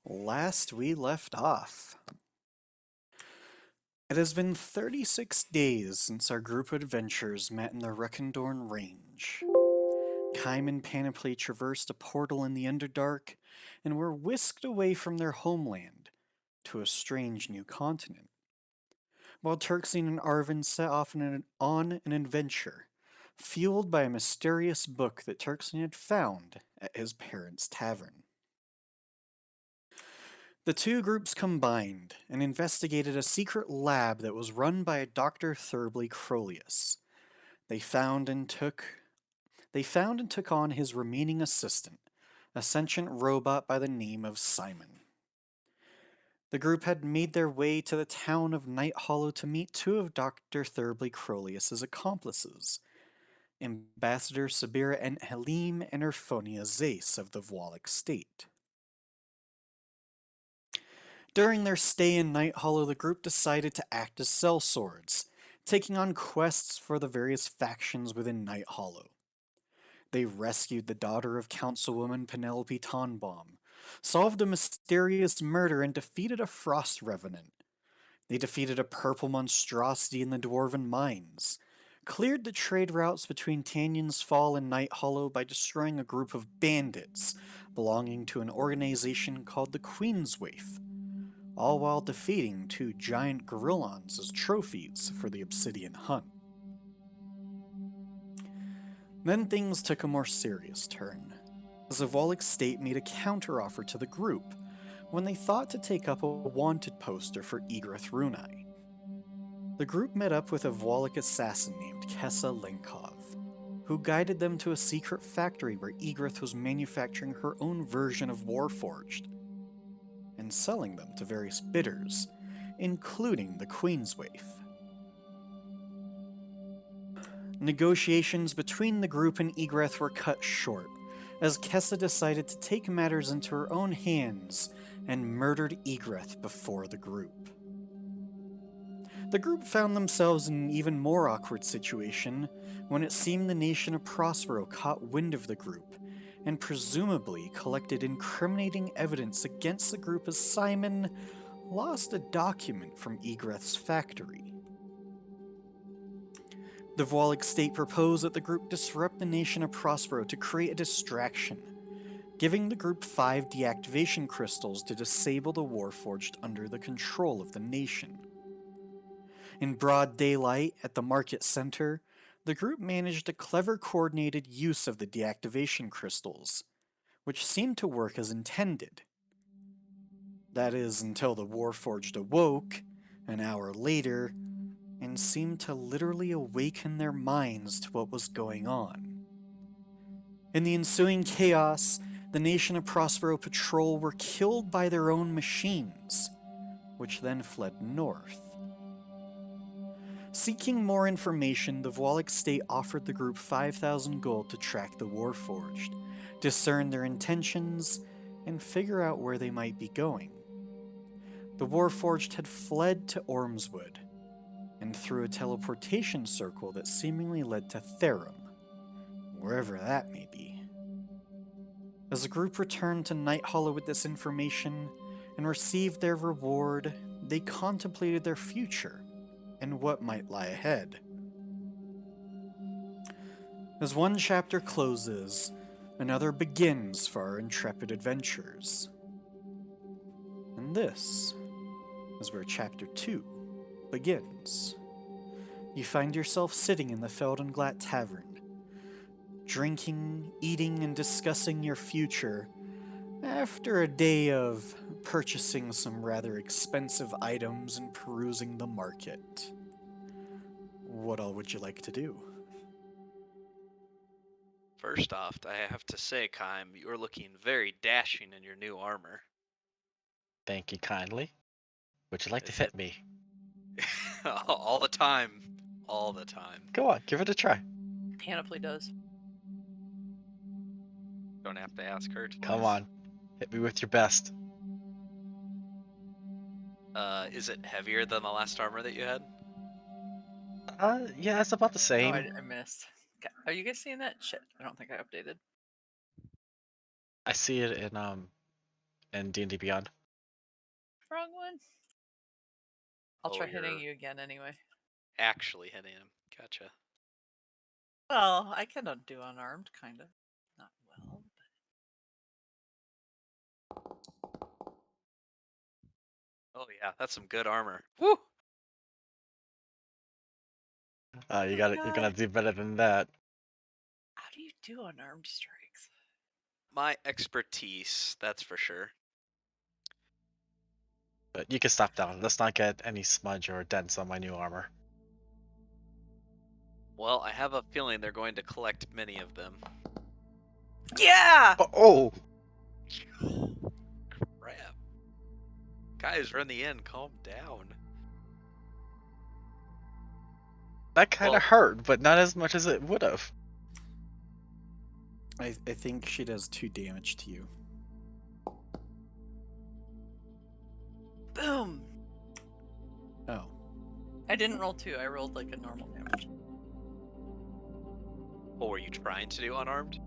Last we left off. It has been 36 days since our group of adventurers met in the Rekendorn Range. Kime and Panoply traversed a portal in the Underdark and were whisked away from their homeland to a strange new continent, while Turksine and Arvin set off on an adventure, fueled by a mysterious book that Turksine had found at his parents' tavern. The two groups combined and investigated a secret lab that was run by a Dr. Thurbly Crolius. They found and took on his remaining assistant, a sentient robot by the name of Simon. The group had made their way to the town of Night Hollow to meet two of Dr. Thurbly Crolius's accomplices, Ambassador Sabira and Halim and Erphonia Zace of the Vwalik state. During their stay in Night Hollow, the group decided to act as sellswords, taking on quests for the various factions within Night Hollow. They rescued the daughter of Councilwoman Penelope Tonbaum, solved a mysterious murder, and defeated a frost revenant. They defeated a purple monstrosity in the Dwarven Mines, cleared the trade routes between Tanyon's Fall and Night Hollow by destroying a group of bandits belonging to an organization called the Queen's Waif, all while defeating two giant gorillons as trophies for the obsidian hunt. Then things took a more serious turn, as the Vwalik state made a counteroffer to the group when they thought to take up a wanted poster for Egrith Runai. The group met up with a Vwalik assassin named Kessa Lenkov, who guided them to a secret factory where Egrith was manufacturing her own version of Warforged and selling them to various bidders, including the Queen's Waif. Negotiations between the group and Egrith were cut short, as Kessa decided to take matters into her own hands and murdered Egrith before the group. The group found themselves in an even more awkward situation when it seemed the nation of Prospero caught wind of the group and presumably collected incriminating evidence against the group as Simon lost a document from Egrith's factory. The Vwalik state proposed that the group disrupt the nation of Prospero to create a distraction, giving the group 5 deactivation crystals to disable the Warforged under the control of the nation. In broad daylight at the market center, the group managed a clever coordinated use of the deactivation crystals, which seemed to work as intended. That is, until the Warforged awoke, an hour later, and seemed to literally awaken their minds to what was going on. In the ensuing chaos, the nation of Prospero Patrol were killed by their own machines, which then fled north. Seeking more information, the Vwalik state offered the group 5,000 gold to track the Warforged, discern their intentions, and figure out where they might be going. The Warforged had fled to Ormswood, and through a teleportation circle that seemingly led to Therum, wherever that may be. As the group returned to Night Hollow with this information and received their reward, they contemplated their future and what might lie ahead. As one chapter closes, another begins for our intrepid adventurers. And this is where Chapter 2 begins. You find yourself sitting in the Feldenglatt Tavern, drinking, eating, and discussing your future after a day of purchasing some rather expensive items and perusing the market. What all would you like to do? First off, I have to say, Kime, you're looking very dashing in your new armor. Thank you kindly. Would you like to Is hit me? all the time. All the time. Go on, give it a try. Panoply does. Don't have to ask her twice. Come on. Hit me with your best. Is it heavier than the last armor that you had? Yeah, it's about the same. Oh, I missed. Are you guys seeing that? Shit, I don't think I updated. I see it in D&D Beyond. Wrong one. I'll Oh, try hitting you're you again anyway. actually hitting him. Gotcha. Well, I can do unarmed, kind of. Not well. Oh yeah, that's some good armor. Woo! You Oh got You're gonna God. do better than that. How do you do unarmed strikes? My expertise, that's for sure. But you can stop down. Let's not get any smudge or dents on my new armor. Well, I have a feeling they're going to collect many of them. Yeah! Oh! Crap. Guys, we're in the end. Calm down. That kind of Well- hurt, but not as much as it would have. I think she does 2 damage to you. Boom! Oh. I didn't roll 2, I rolled like a normal damage. What were you trying to do unarmed?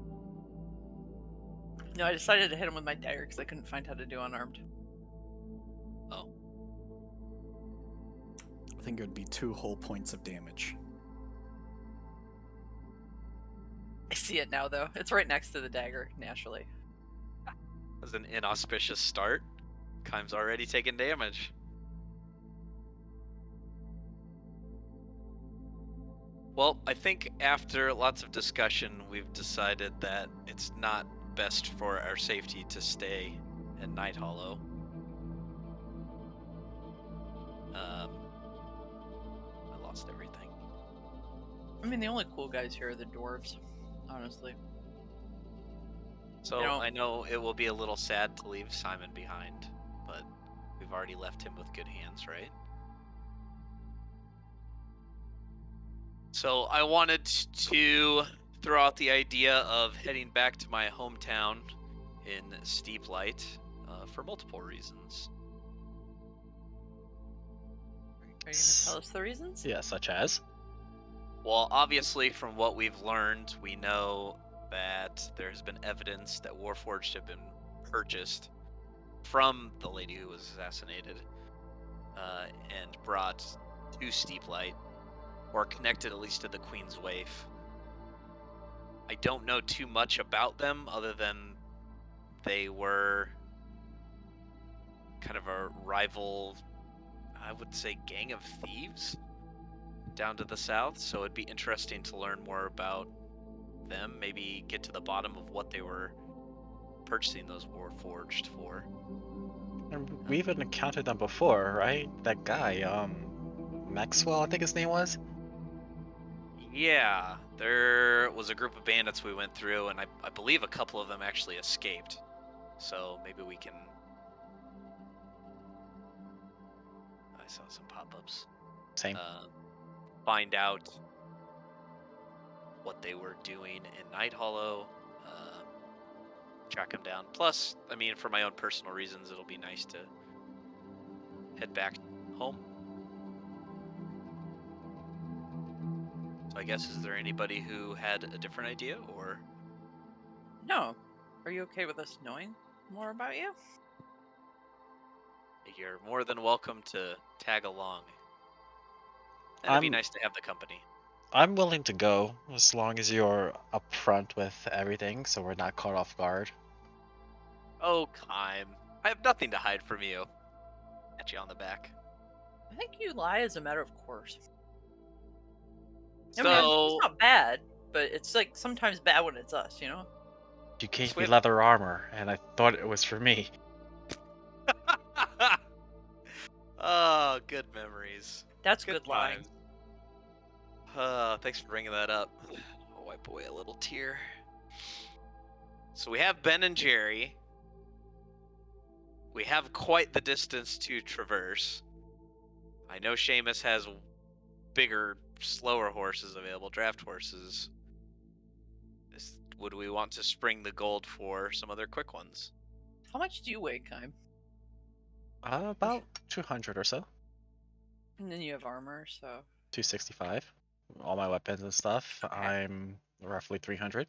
No, I decided to hit him with my dagger because I couldn't find how to do unarmed. Oh. I think it would be 2 whole points of damage. I see it now, though. It's right next to the dagger, naturally. That was an inauspicious start. Kime's already taking damage. Well, I think after lots of discussion, we've decided that it's not best for our safety to stay in Night Hollow. I lost everything. I mean, the only cool guys here are the dwarves, honestly. So You know- I know it will be a little sad to leave Simon behind, but we've already left him with good hands, right? So I wanted to throw out the idea of heading back to my hometown in Steep Light for multiple reasons. Are you going to tell us the reasons? Yeah, such as. Well, obviously, from what we've learned, we know that there has been evidence that Warforged have been purchased from the lady who was assassinated and brought to Steep Light, or connected at least to the Queen's Waif. I don't know too much about them other than they were kind of a rival, I would say, gang of thieves down to the south, so it'd be interesting to learn more about them, maybe get to the bottom of what they were purchasing those Warforged for. And we even encountered them before, right? That guy, Maxwell, I think his name was. Yeah, there was a group of bandits we went through, and I believe a couple of them actually escaped. So maybe we can... I saw some pop-ups. Same. Find out what they were doing in Night Hollow, track them down. Plus, I mean, for my own personal reasons, it'll be nice to head back home. So I guess, is there anybody who had a different idea, or? No. Are you okay with us knowing more about you? You're more than welcome to tag along. And it'd be I'm- nice to have the company. I'm willing to go as long as you're upfront with everything, so we're not caught off guard. Oh, Kime. I have nothing to hide from you. Pat you on the back. I think you lie as a matter of course. I So, mean, it's not bad, but it's like sometimes bad when it's us, you know? You gave So me we have- leather armor, and I thought it was for me. oh, good memories. That's good lying. times. Thanks for bringing that up. I'll wipe away a little tear. So we have Ben and Jerry. We have quite the distance to traverse. I know Seamus has bigger, slower horses available, draft horses. Would we want to spring the gold for some other quick ones? How much do you weigh, Kime? About 200 or so. And then you have armor, so 265. All my weapons and stuff. Okay. I'm roughly 300.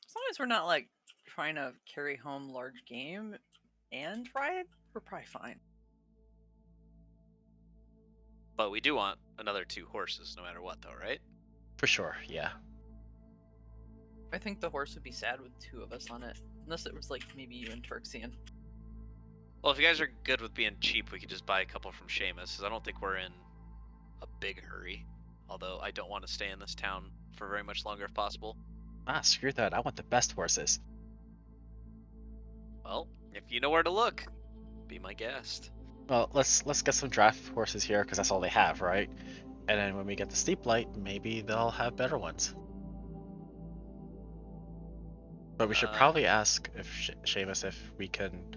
as long as we're not like trying to carry home large game, and ride, we're probably fine. But we do want another 2 horses no matter what, though, right? For sure, yeah. I think the horse would be sad with 2 of us on it. Unless it was like maybe you and Turxian. Well, if you guys are good with being cheap, we could just buy a couple from Seamus, because I don't think we're in a big hurry. Although I don't want to stay in this town for very much longer if possible. Ah, screw that. I want the best horses. Well, if you know where to look, be my guest. Well, let's get some draft horses here because that's all they have, right? And then when we get the steep light, maybe they'll have better ones. But we should probably ask if Seamus if we can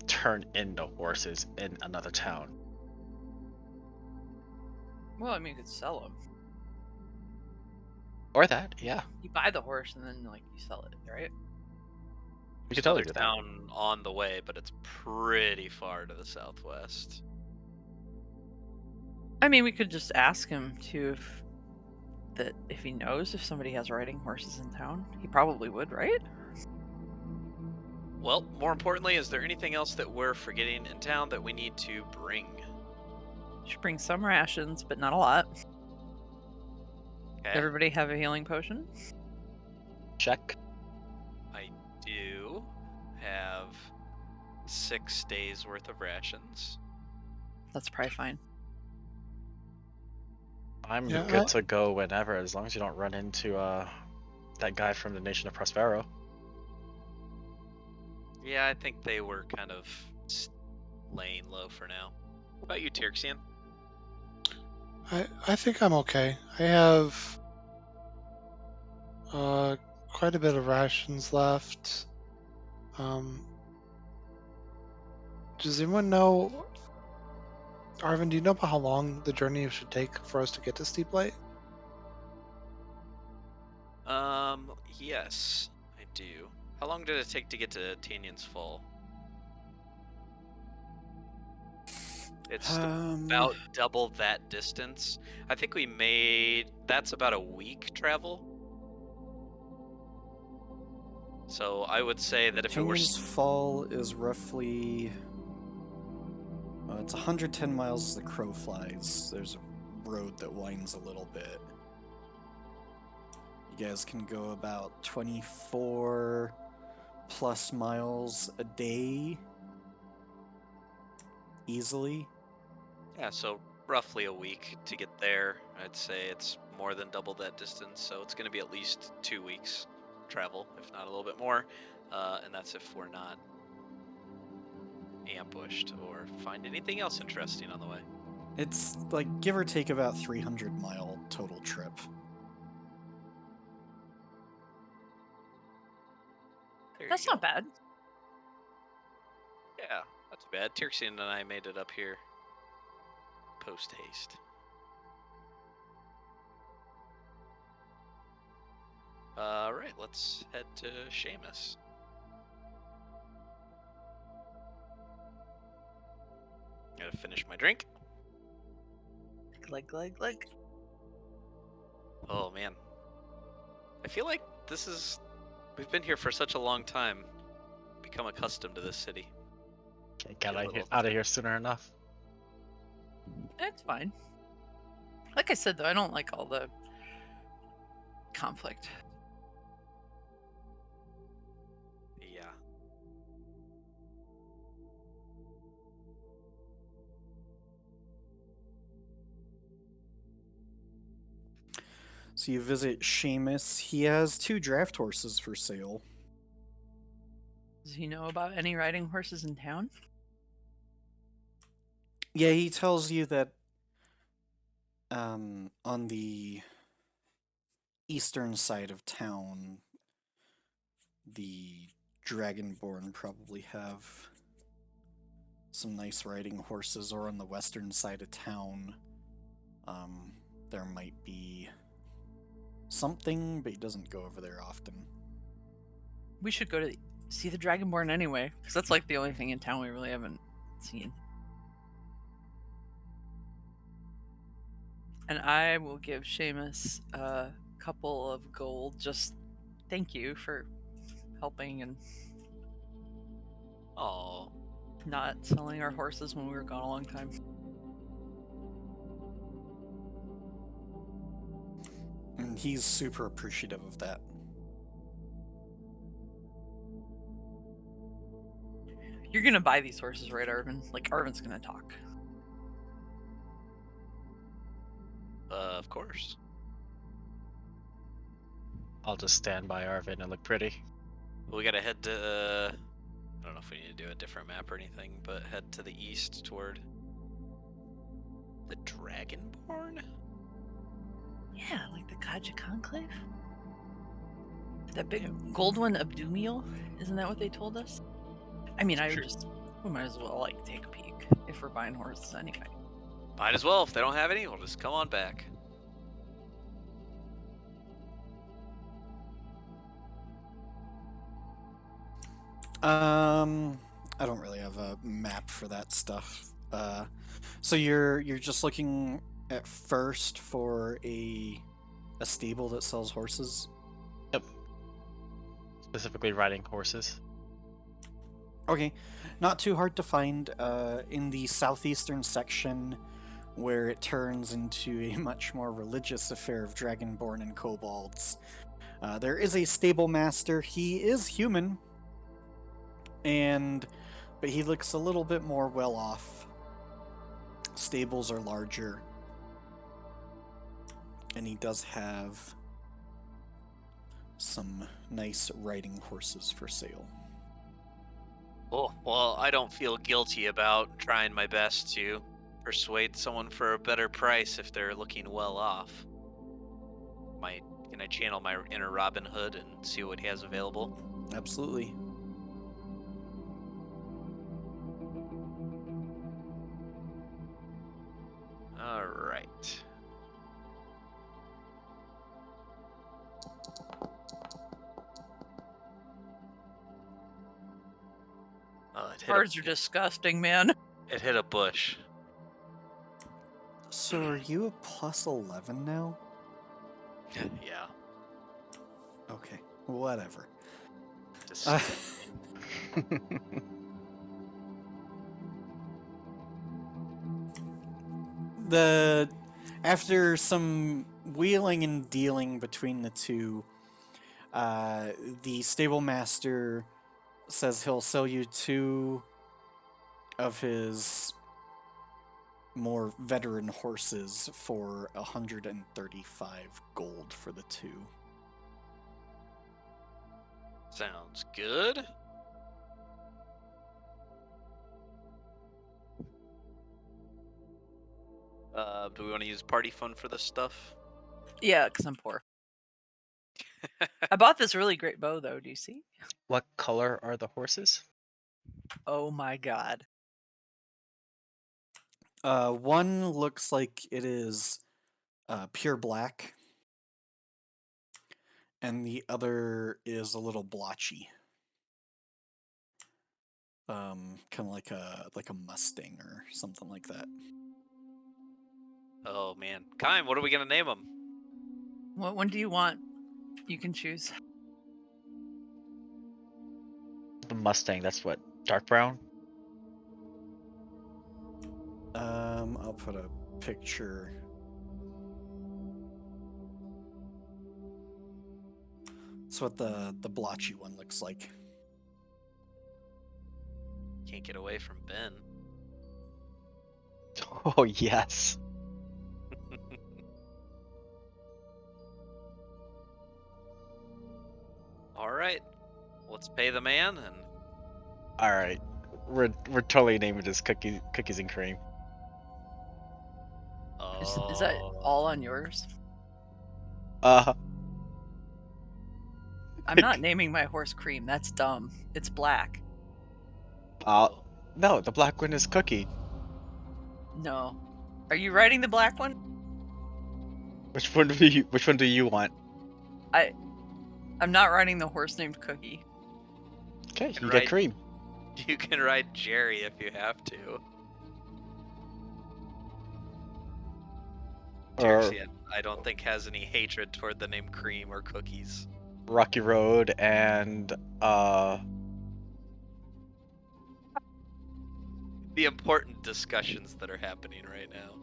turn in the horses in another town. Well, I mean, you could sell them. Or that, yeah. You buy the horse and then like you sell it, right? We There's could totally another do that. town on the way, but it's pretty far to the southwest. I mean, we could just ask him to if he knows if somebody has riding horses in town. He probably would, right? Well, more importantly, is there anything else that we're forgetting in town that we need to bring? Should bring some rations, but not a lot. Okay. Everybody have a healing potion? Check. I do have 6 days worth of rations. That's probably fine. I'm Yeah, good to go whenever, as long as you don't run into that guy from the Nation of Prospero. Yeah, I think they were kind of laying low for now. What about you, Tirxian? I think I'm okay. I have quite a bit of rations left. Does anyone know, Arvin, do you know about how long the journey should take for us to get to Steep Light? Yes, I do. How long did it take to get to Tanyan's Fall? It's about double that distance. I think that's about a week travel. So I would say that if it were Tanyan's Fall is roughly... it's 110 miles as the crow flies. There's a road that winds a little bit. You guys can go about 24 plus miles a day easily. Yeah, so roughly a week to get there. I'd say it's more than double that distance, so it's going to be at least 2 weeks travel, if not a little bit more. And that's if we're not ambushed or find anything else interesting on the way. It's like give or take about 300-mile total trip. There That's you go. not bad. Yeah, not too bad. Tirxian and I made it up here post haste. Alright, let's head to Seamus. Gotta finish my drink. Glug. Oh man. I feel like we've been here for such a long time. Become accustomed to this city. Can't Get a get little- out of here sooner enough. It's fine. Like I said, though, I don't like all the conflict. Yeah. So you visit Seamus. He has 2 draft horses for sale. Does he know about any riding horses in town? Yeah, he tells you that on the eastern side of town, the Dragonborn probably have some nice riding horses, or on the western side of town, there might be something, but he doesn't go over there often. We should go to see the Dragonborn anyway, because that's like the only thing in town we really haven't seen. And I will give Seamus a couple of gold. Just thank you for helping and Aw. not selling our horses when we were gone a long time. And he's super appreciative of that. You're gonna buy these horses, right, Arvin? Like, Arvin's gonna talk. Of course. I'll just stand by Arvin and look pretty. We gotta head to. I don't know if we need to do a different map or anything, but head to the east toward the Dragonborn. Yeah, like the Kaja Conclave? That big gold one, Abdumiel? Isn't that what they told us? I mean, Sure. we might as well, like, take a peek if we're buying horses anyway. Might as well. If they don't have any, we'll just come on back. I don't really have a map for that stuff. So you're just looking at first for a stable that sells horses. Yep. Specifically riding horses. Okay, not too hard to find. In the southeastern section, where it turns into a much more religious affair of Dragonborn and Kobolds, there is a stable master. He is human, but he looks a little bit more well off. Stables are larger, and he does have some nice riding horses for sale. Oh, well, I don't feel guilty about trying my best to persuade someone for a better price if they're looking well off. Can I channel my inner Robin Hood and see what he has available? Absolutely. All right. Oh, Birds are disgusting, man. It hit a bush. So are you a plus 11 now? Yeah. Okay, whatever. Disgusting. After some wheeling and dealing between the two, the stable master says he'll sell you 2 of his more veteran horses for 135 gold for the 2. Sounds good. Do we want to use party fund for this stuff? Yeah, because I'm poor. I bought this really great bow, though. Do you see? What color are the horses? Oh my god. One looks like it is pure black, and the other is a little blotchy. Kind of like a Mustang or something like that. Oh man, Kime, what are we gonna name them? What one do you want? You can choose. The Mustang, that's what? Dark brown? I'll put a picture. That's what the blotchy one looks like. Can't get away from Ben. Oh, yes. All right, let's pay the man and. All right. We're totally naming this cookies and cream. Is that all on yours? Uh, I'm not naming my horse Cream. That's dumb. It's black. no, the black one is Cookie. No. Are you riding the black one? Which one do you want? I'm not riding the horse named Cookie. Okay, you Right. get cream. You can ride Jerry if you have to. Or Jerry, I don't think has any hatred toward the name Cream or Cookies. Rocky Road and the important discussions that are happening right now.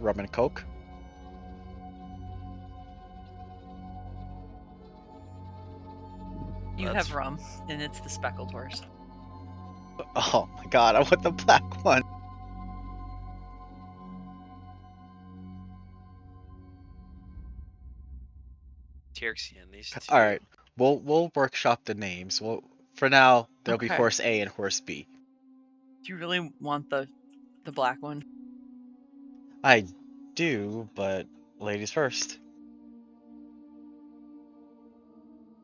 Rum and Coke. You That's- have rum, and it's the speckled horse. Oh my god, I want the black one. Tierxian, these two. All right, we'll workshop the names. Well, for now there'll be Okay. horse A and horse B. Do you really want the black one? I do, but ladies first.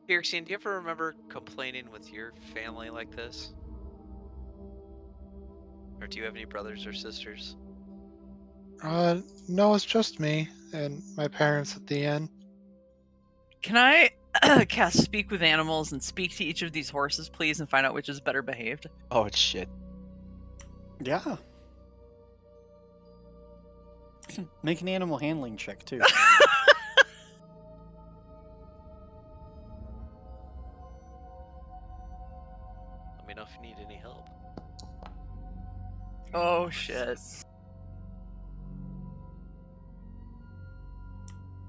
Tierxian, do you ever remember complaining with your family like this? Or do you have any brothers or sisters? No, it's just me and my parents at the end. Can I cast Speak with Animals and speak to each of these horses, please, and find out which is better behaved? Oh shit. Yeah. Make an animal handling check too. Let me know if you need any help. Oh shit.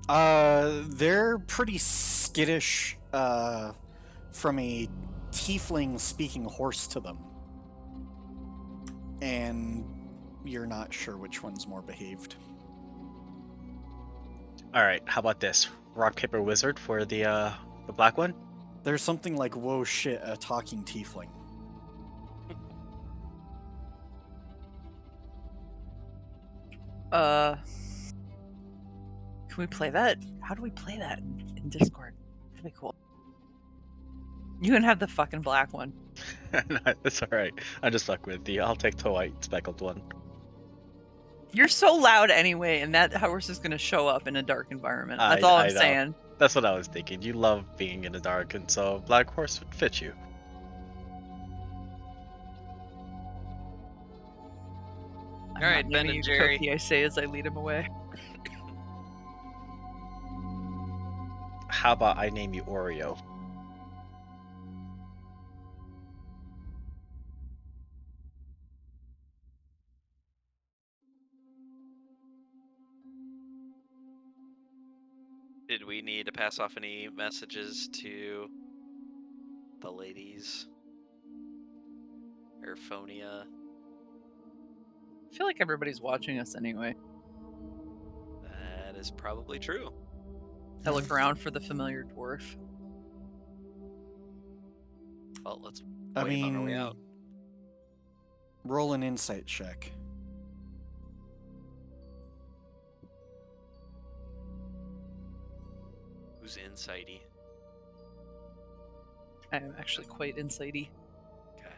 They're pretty skittish from a tiefling speaking horse to them. And you're not sure which one's more behaved. All right, how about this? Rock paper wizard for the black one. There's something like, whoa shit, a talking tiefling. Can we play that? How do we play that in Discord? That'd be cool. You can have the fucking black one. No, that's all right. I just fuck with you. I'll take the white speckled one. You're so loud anyway, and that horse is gonna show up in a dark environment. That's all I'm I know. saying. That's what I was thinking. You love being in the dark, and so black horse would fit you. I'm All right, not Ben naming and you Jerry. Cookie, I say as I lead him away. How about I name you Oreo? Did we need to pass off any messages to the ladies? Erphonia? I feel like everybody's watching us anyway. That is probably true. I look around for the familiar dwarf. Well, let's I wait on our way mean, out. roll an insight check. Who's insighty? I am actually quite insightty. Okay.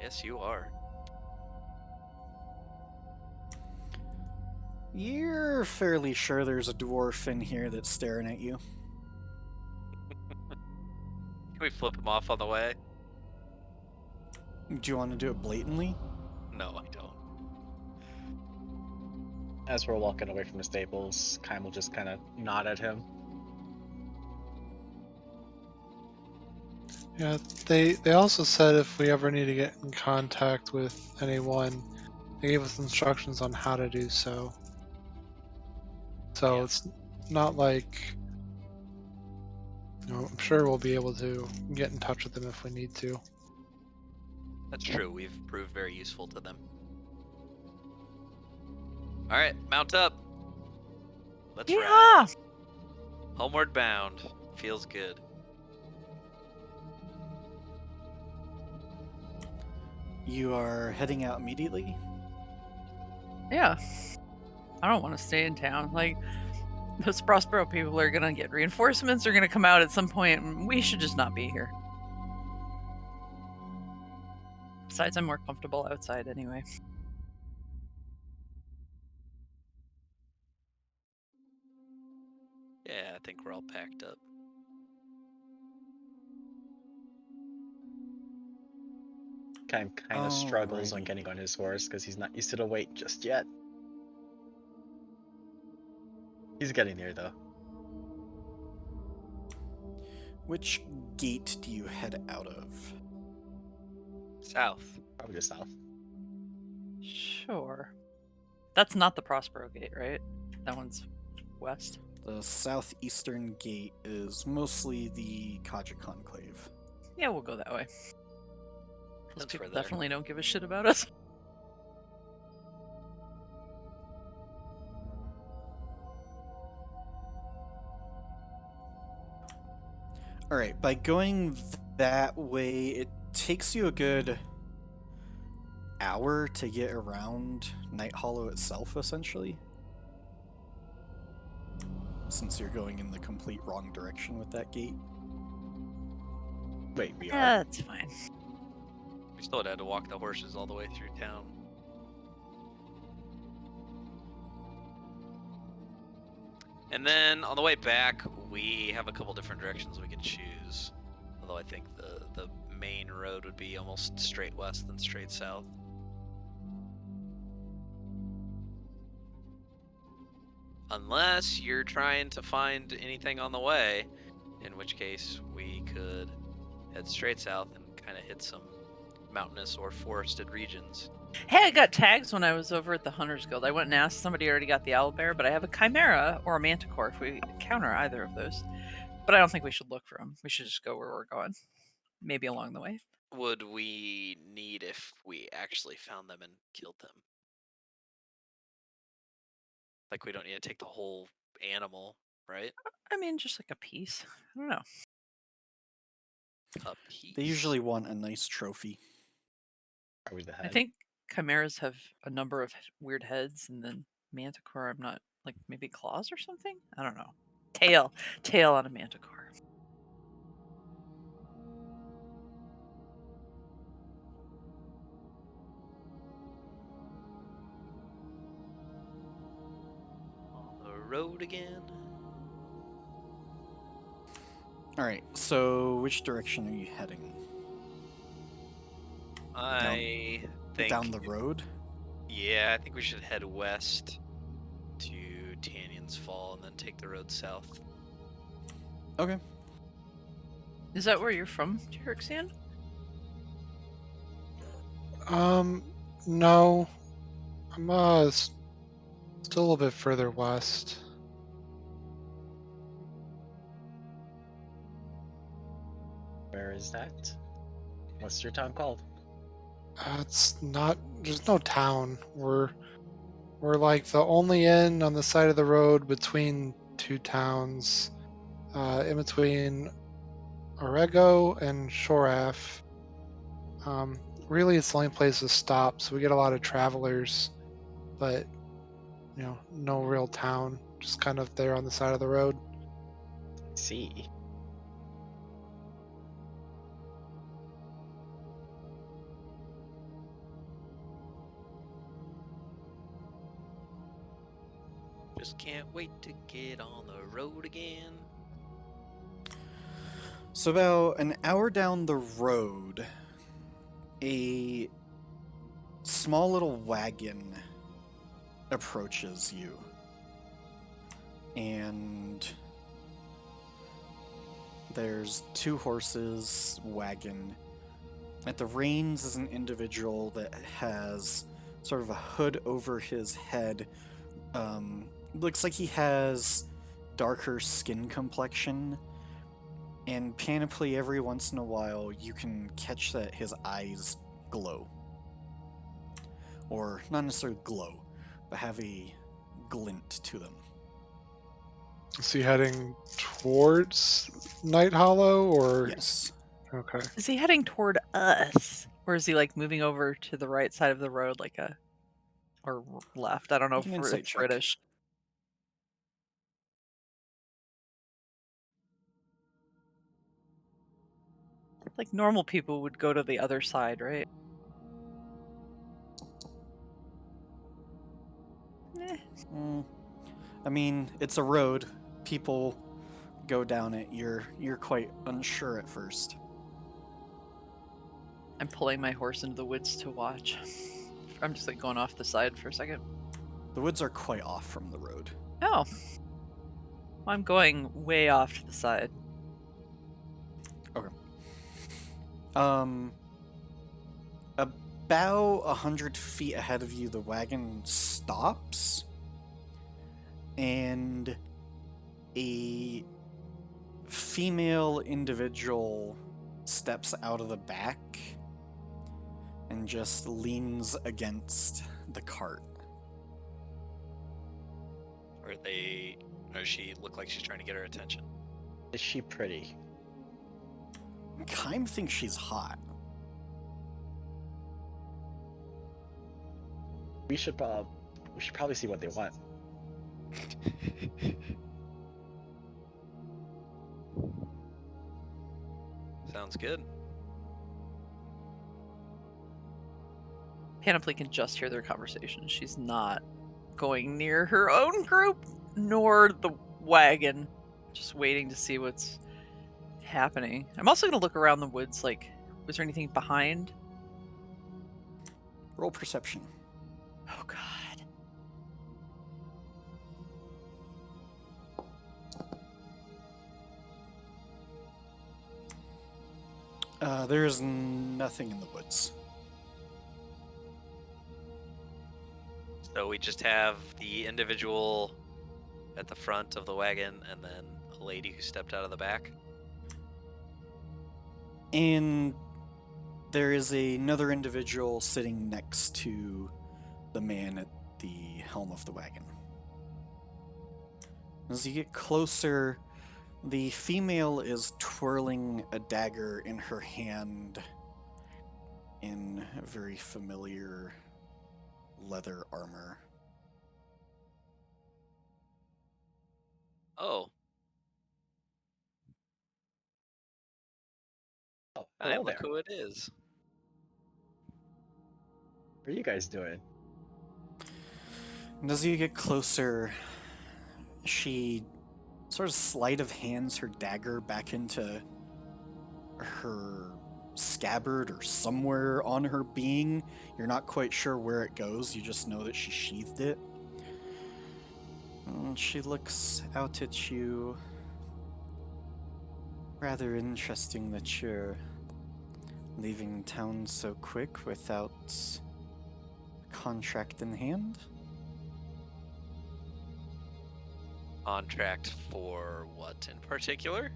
Yes, you are. You're fairly sure there's a dwarf in here that's staring at you. Can we flip him off on the way? Do you want to do it blatantly? No, I don't. As we're walking away from the stables, Kaim will just kind of nod at him. Yeah, they also said if we ever need to get in contact with anyone, they gave us instructions on how to do so. So Yeah. it's not like, I'm sure we'll be able to get in touch with them if we need to. That's true. We've proved very useful to them. All right, mount up. Let's ride. Yeah. Homeward bound. Feels good. You are heading out immediately? Yeah. I don't want to stay in town. Like, those Prospero people are gonna get reinforcements, are gonna come out at some point, and we should just not be here. Besides, I'm more comfortable outside anyway. Yeah, I think we're all packed up. kind of struggles on Alrighty. getting on his horse because he's not used to the weight just yet. He's getting there though. Which gate do you head out of? South. Probably just south. Sure. That's not the Prospero Gate, right? That one's west. The southeastern gate is mostly the Kaja Conclave. Yeah, we'll go that way. Those Since people we're there. definitely don't give a shit about us. Alright, by going that way, it takes you a good hour to get around Night Hollow itself, essentially. Since you're going in the complete wrong direction with that gate. Wait, we Yeah, are? that's fine. We still had to walk the horses all the way through town. And then on the way back, we have a couple different directions we can choose. Although I think the main road would be almost straight west than straight south. Unless you're trying to find anything on the way, in which case we could head straight south and kind of hit some mountainous or forested regions. Hey, I got tags when I was over at the Hunters Guild. I went and asked somebody already got the owlbear, but I have a chimera or a manticore if we encounter either of those. But I don't think we should look for them. We should just go where we're going. Maybe along the way. Would we need if we actually found them and killed them? Like, we don't need to take the whole animal, right? I mean, just like a piece. I don't know. A piece. They usually want a nice trophy. Probably the I head. think chimeras have a number of weird heads, and then manticore, I'm not, like maybe claws or something? I don't know. Tail on a manticore. On the road again. Alright, so which direction are you heading? I think Down the road? Yeah, I think we should head west to Tanyon's Fall and then take the road south. Okay. Is that where you're from, Jerixian? No. I'm still a little bit further west. Where is that? What's your town called? It's not. There's no town. We're like the only inn on the side of the road between two towns, in between Orego and Shoraf. Really, it's the only place to stop. So we get a lot of travelers, but no real town. Just kind of there on the side of the road. See. Just can't wait to get on the road again. So about an hour down the road, a small little wagon approaches you. And there's two horses, wagon. At the reins is an individual that has sort of a hood over his head. Looks like he has darker skin complexion. And panoply, every once in a while, you can catch that his eyes glow. Or not necessarily glow, but have a glint to them. Is he heading towards Night Hollow, or? Yes. Okay. Is he heading toward us? Or is he like moving over to the right side of the road or left? I don't know Make an if insight it's check. British. Like normal people would go to the other side, right? Eh. I mean, it's a road. People go down it. You're quite unsure at first. I'm pulling my horse into the woods to watch. I'm just like going off the side for a second. The woods are quite off from the road. Oh. Well, I'm going way off to the side. Okay. About 100 feet ahead of you, the wagon stops, and a female individual steps out of the back and just leans against the cart. Does she look like she's trying to get our attention? Is she pretty? Kime thinks she's hot. We should probably see what they want. Sounds good. Panoply can just hear their conversation. She's not going near her own group, nor the wagon. Just waiting to see what's happening. I'm also going to look around the woods, like, was there anything behind? Roll perception. Oh, God. There is nothing in the woods. So we just have the individual at the front of the wagon and then a lady who stepped out of the back. And there is another individual sitting next to the man at the helm of the wagon. As you get closer, the female is twirling a dagger in her hand in very familiar leather armor. Oh, Oh, hi, hello look there. who it is. What are you guys doing? And as you get closer, she sort of sleight of hands her dagger back into her scabbard or somewhere on her being. You're not quite sure where it goes, you just know that she sheathed it. And she looks out at you. Rather interesting that you're leaving town so quick without a contract in hand. Contract for what in particular?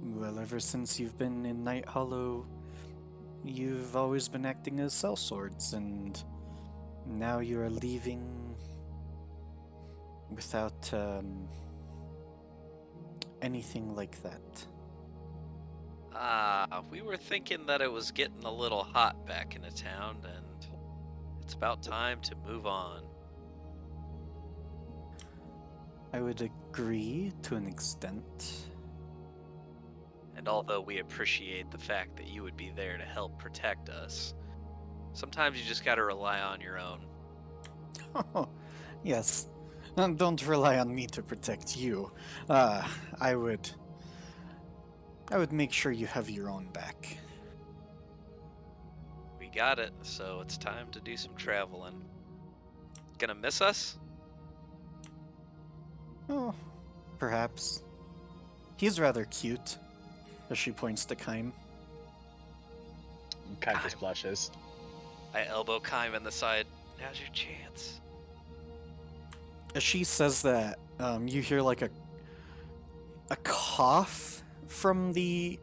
Well, ever since you've been in Night Hollow, you've always been acting as sellswords, and now you are leaving without anything like that. We were thinking that it was getting a little hot back in the town, and it's about time to move on. I would agree to an extent. And although we appreciate the fact that you would be there to help protect us, sometimes you just gotta rely on your own. Oh, yes. Don't rely on me to protect you. I would make sure you have your own back. We got it, so it's time to do some traveling. Gonna miss us? Oh, perhaps. He's rather cute, as she points to Kime. Kind of just blushes. I elbow Kime in the side. Now's your chance. As she says that, you hear like a cough from the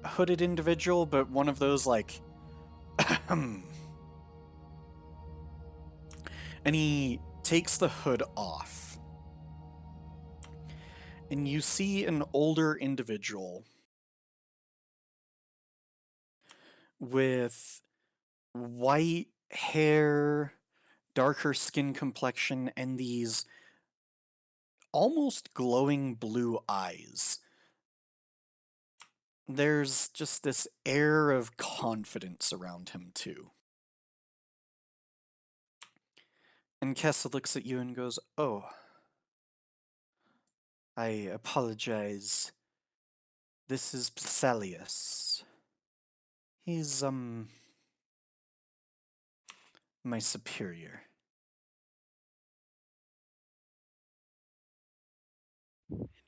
hooded individual, but one of those like and he takes the hood off. And you see an older individual with white hair, darker skin complexion, and these almost glowing blue eyes. There's just this air of confidence around him, too. And Kessa looks at you and goes, "Oh, I apologize. This is Psalius." He's, my superior.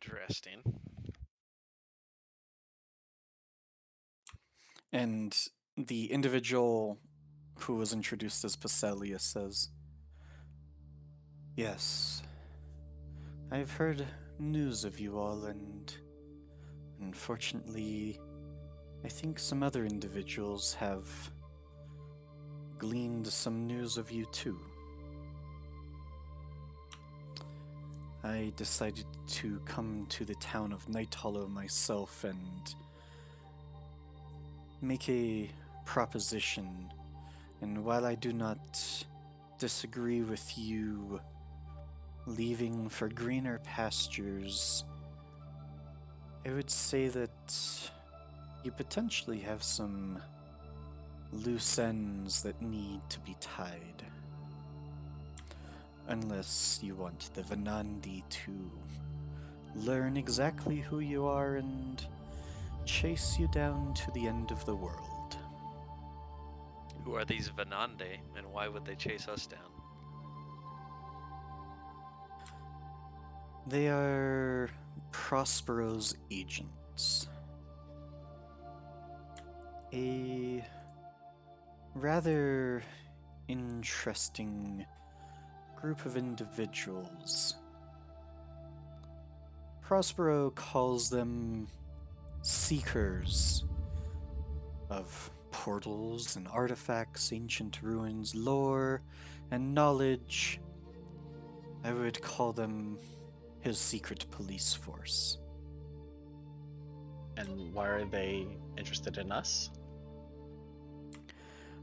Interesting. And the individual who was introduced as Pacelia says, "Yes, I've heard news of you all, and unfortunately, I think some other individuals have gleaned some news of you too. I decided to come to the town of Night Hollow myself and make a proposition, and while I do not disagree with you leaving for greener pastures, I would say that you potentially have some loose ends that need to be tied. Unless you want the Venandi to learn exactly who you are and chase you down to the end of the world." Who are these Venande, and why would they chase us down? They are Prospero's agents. A rather interesting group of individuals. Prospero calls them seekers of portals and artifacts, ancient ruins, lore, and knowledge. I would call them his secret police force. And why are they interested in us?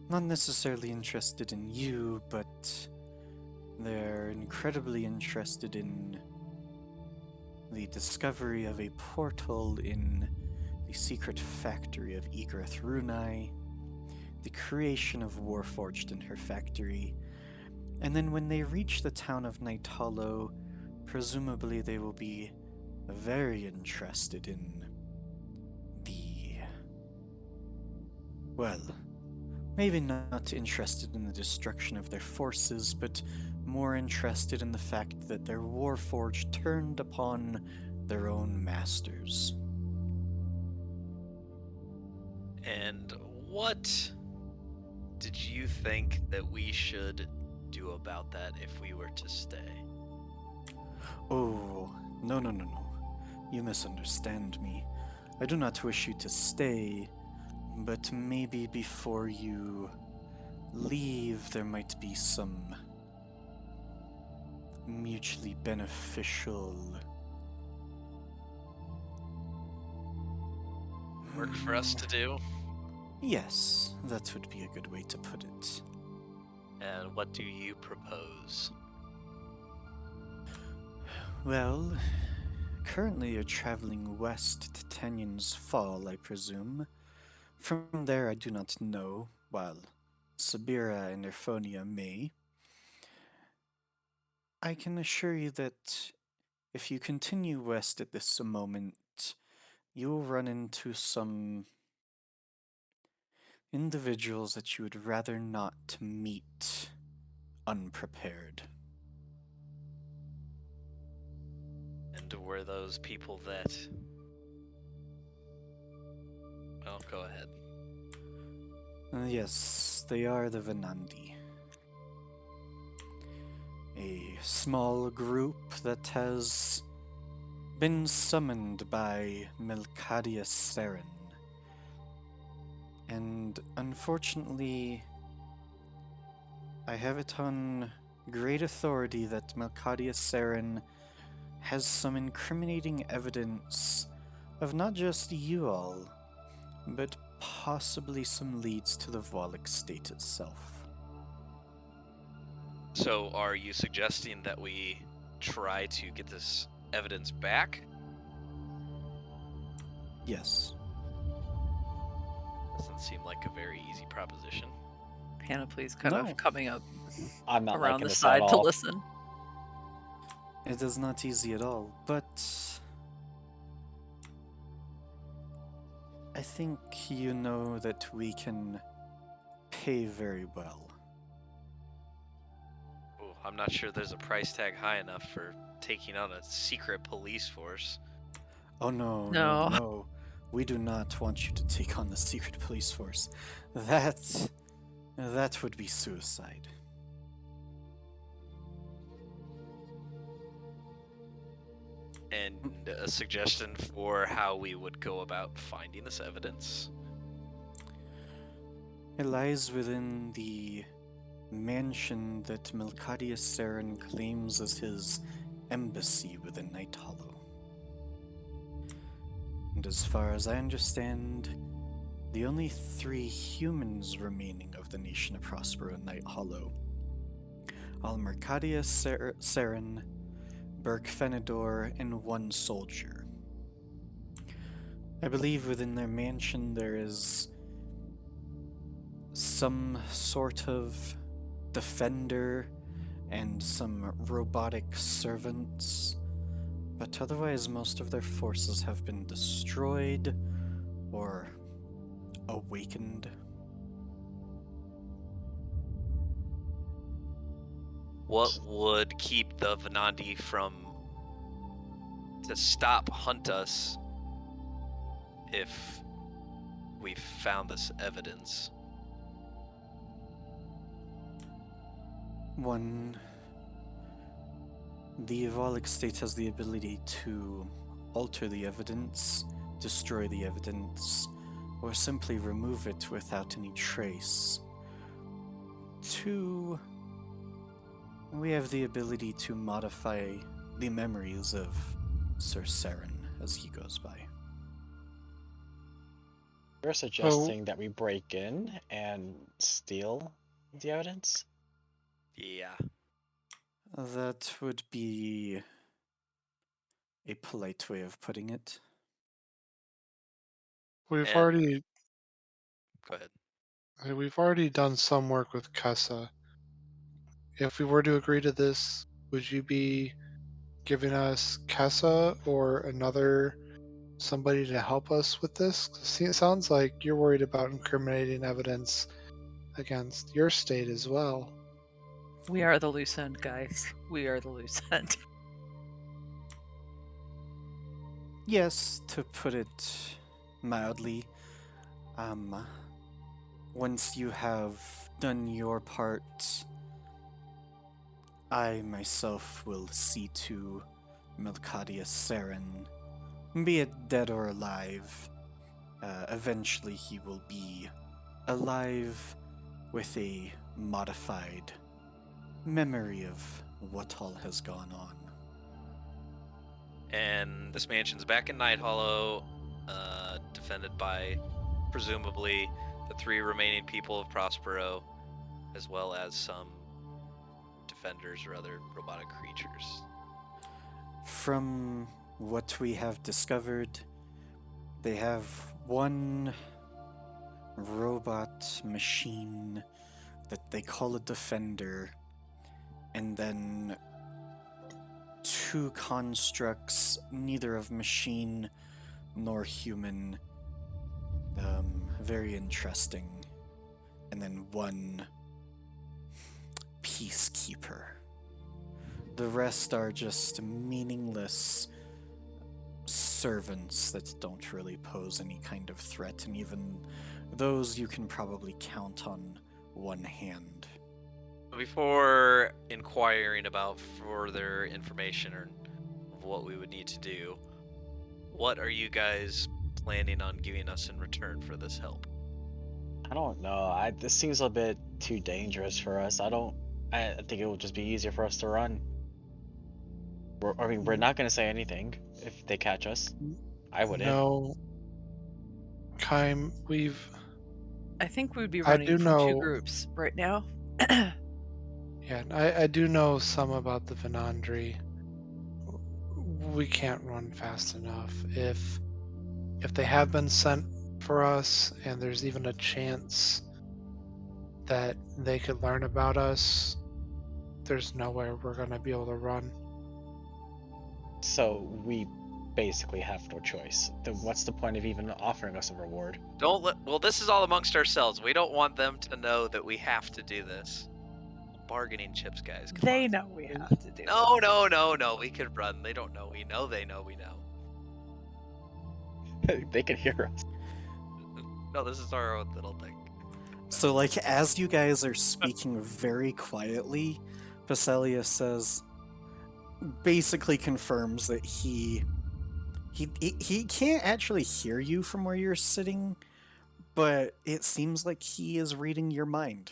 Not necessarily interested in you, but they're incredibly interested in the discovery of a portal in the secret factory of Egreth Runai, the creation of Warforged in her factory, and then when they reach the town of Night Hollow, presumably they will be very interested in the... well, maybe not interested in the destruction of their forces, but more interested in the fact that their Warforged turned upon their own masters. And what did you think that we should do about that if we were to stay? Oh, no. You misunderstand me. I do not wish you to stay, but maybe before you leave, there might be some mutually beneficial Work for us to do? Yes, that would be a good way to put it. And what do you propose? Well, currently you're traveling west to Tanyan's Fall, I presume. From there I do not know, while Sabira and Erphonia may. I can assure you that if you continue west at this moment, you'll run into some individuals that you would rather not meet unprepared. And were those people that... Well, go ahead. Yes, they are the Venandi. A small group that has been summoned by Melcadia Saren. And unfortunately, I have it on great authority that Melcadia Saren has some incriminating evidence of not just you all, but possibly some leads to the Volek state itself. So are you suggesting that we try to get this evidence back? Yes. Doesn't seem like a very easy proposition. Panoply's kind No. of coming up I'm not around liking the this side at to all. listen. It is not easy at all, but I think you know that we can pay very well. Ooh, I'm not sure there's a price tag high enough for taking on a secret police force. Oh no, No. no, no. We do not want you to take on the secret police force. That would be suicide. And a suggestion for how we would go about finding this evidence? It lies within the mansion that Melkadius Saren claims as his embassy within Night Hollow. And as far as I understand, the only 3 humans remaining of the nation of Prospero in Night Hollow are Melkadius Saren, Burke Fenidor, and 1 soldier. I believe within their mansion there is some sort of defender and some robotic servants, but otherwise most of their forces have been destroyed or awakened. What would keep the Venandi to stop hunt us if we found this evidence? One, the Evolic state has the ability to alter the evidence, destroy the evidence, or simply remove it without any trace. 2, we have the ability to modify the memories of Sir Saren as he goes by. You're suggesting that we break in and steal the evidence? Yeah. That would be a polite way of putting it. We've And- already Go ahead. we've already done some work with Kessa. If we were to agree to this, would you be giving us Kessa or another somebody to help us with this? 'Cause it sounds like you're worried about incriminating evidence against your state as well. We are the loose end, guys. We are the loose end. Yes, to put it mildly, once you have done your part, I myself will see to Melkadius Saren, be it dead or alive. Eventually he will be alive with a modified memory of what all has gone on. And this mansion's back in Night Hollow, defended by presumably the 3 remaining people of Prospero, as well as some defenders or other robotic creatures. From what we have discovered, they have 1 robot machine that they call a defender, and then 2 constructs, neither of machine nor human. Very interesting. And then 1 peacekeeper. The rest are just meaningless servants that don't really pose any kind of threat, and even those you can probably count on 1 hand. Before inquiring about further information or what we would need to do, what are you guys planning on giving us in return for this help? I don't know. This seems a bit too dangerous for us. I think it will just be easier for us to run. We're not going to say anything if they catch us. I wouldn't. No, Kaim, I think we'd be I running do from 2 know- groups right now. yeah, I do know some about the Venandri. We can't run fast enough. If they have been sent for us, and there's even a chance that they could learn about us, there's nowhere we're gonna be able to run. So we basically have no choice. Then what's the point of even offering us a reward? Well, this is all amongst ourselves. We don't want them to know that we have to do this. Bargaining chips, guys. Come They on. know we have to do No. We could run. They don't know. We know they know we know. They can hear us. No, this is our own little thing. So, like, as you guys are speaking very quietly, Visalia says, basically confirms that he can't actually hear you from where you're sitting, but it seems like he is reading your mind.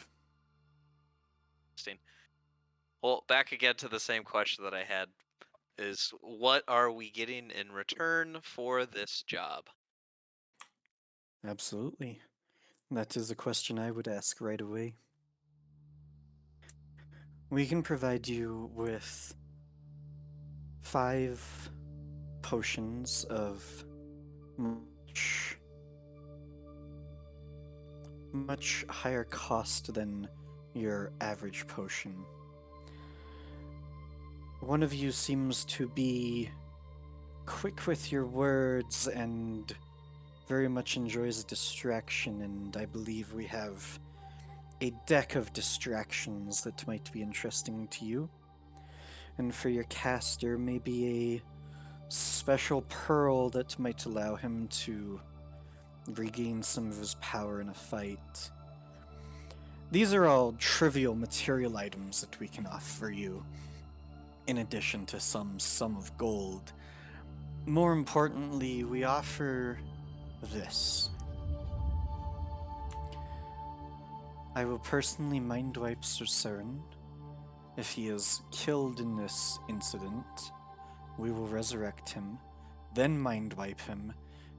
Interesting. Well, back again to the same question that I had is what are we getting in return for this job? Absolutely. That is a question I would ask right away. We can provide you with 5 potions of much higher cost than your average potion. One of you seems to be quick with your words and very much enjoys a distraction, and I believe we have a deck of distractions that might be interesting to you. And for your caster, maybe a special pearl that might allow him to regain some of his power in a fight. These are all trivial material items that we can offer you, in addition to some sum of gold. More importantly, we offer this. I will personally mind wipe Sir Seren. If he is killed in this incident, we will resurrect him, then mind wipe him,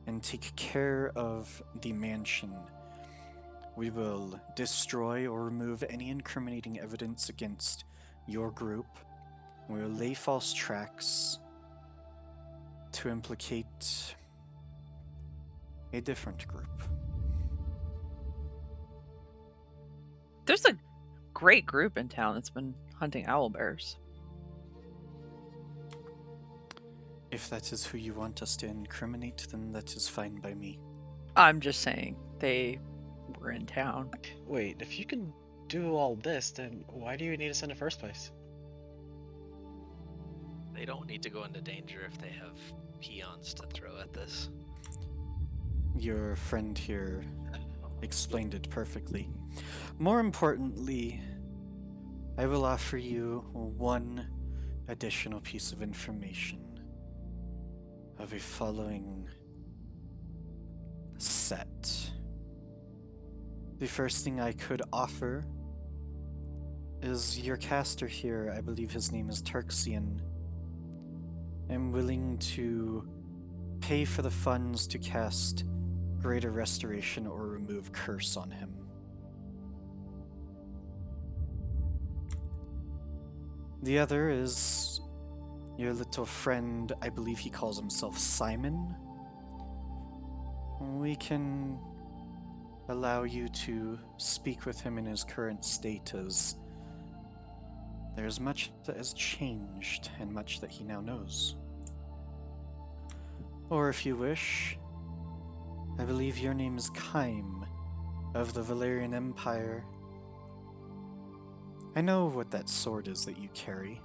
and take care of the mansion. We will destroy or remove any incriminating evidence against your group. We will lay false tracks to implicate a different group. There's a great group in town that's been hunting owlbears. If that is who you want us to incriminate, then that is fine by me. I'm just saying, they were in town. Wait, if you can do all this, then why do you need us in the first place? They don't need to go into danger if they have peons to throw at this. Your friend here explained it perfectly. More importantly, I will offer you one additional piece of information of a following set. The first thing I could offer is your caster here, I believe his name is Turxian. I'm willing to pay for the funds to cast Greater Restoration or remove Curse on him. The other is your little friend, I believe he calls himself Simon. We can allow you to speak with him in his current state, as there's much that has changed and much that he now knows. Or if you wish, I believe your name is Kaim of the Valerian Empire. I know what that sword is that you carry,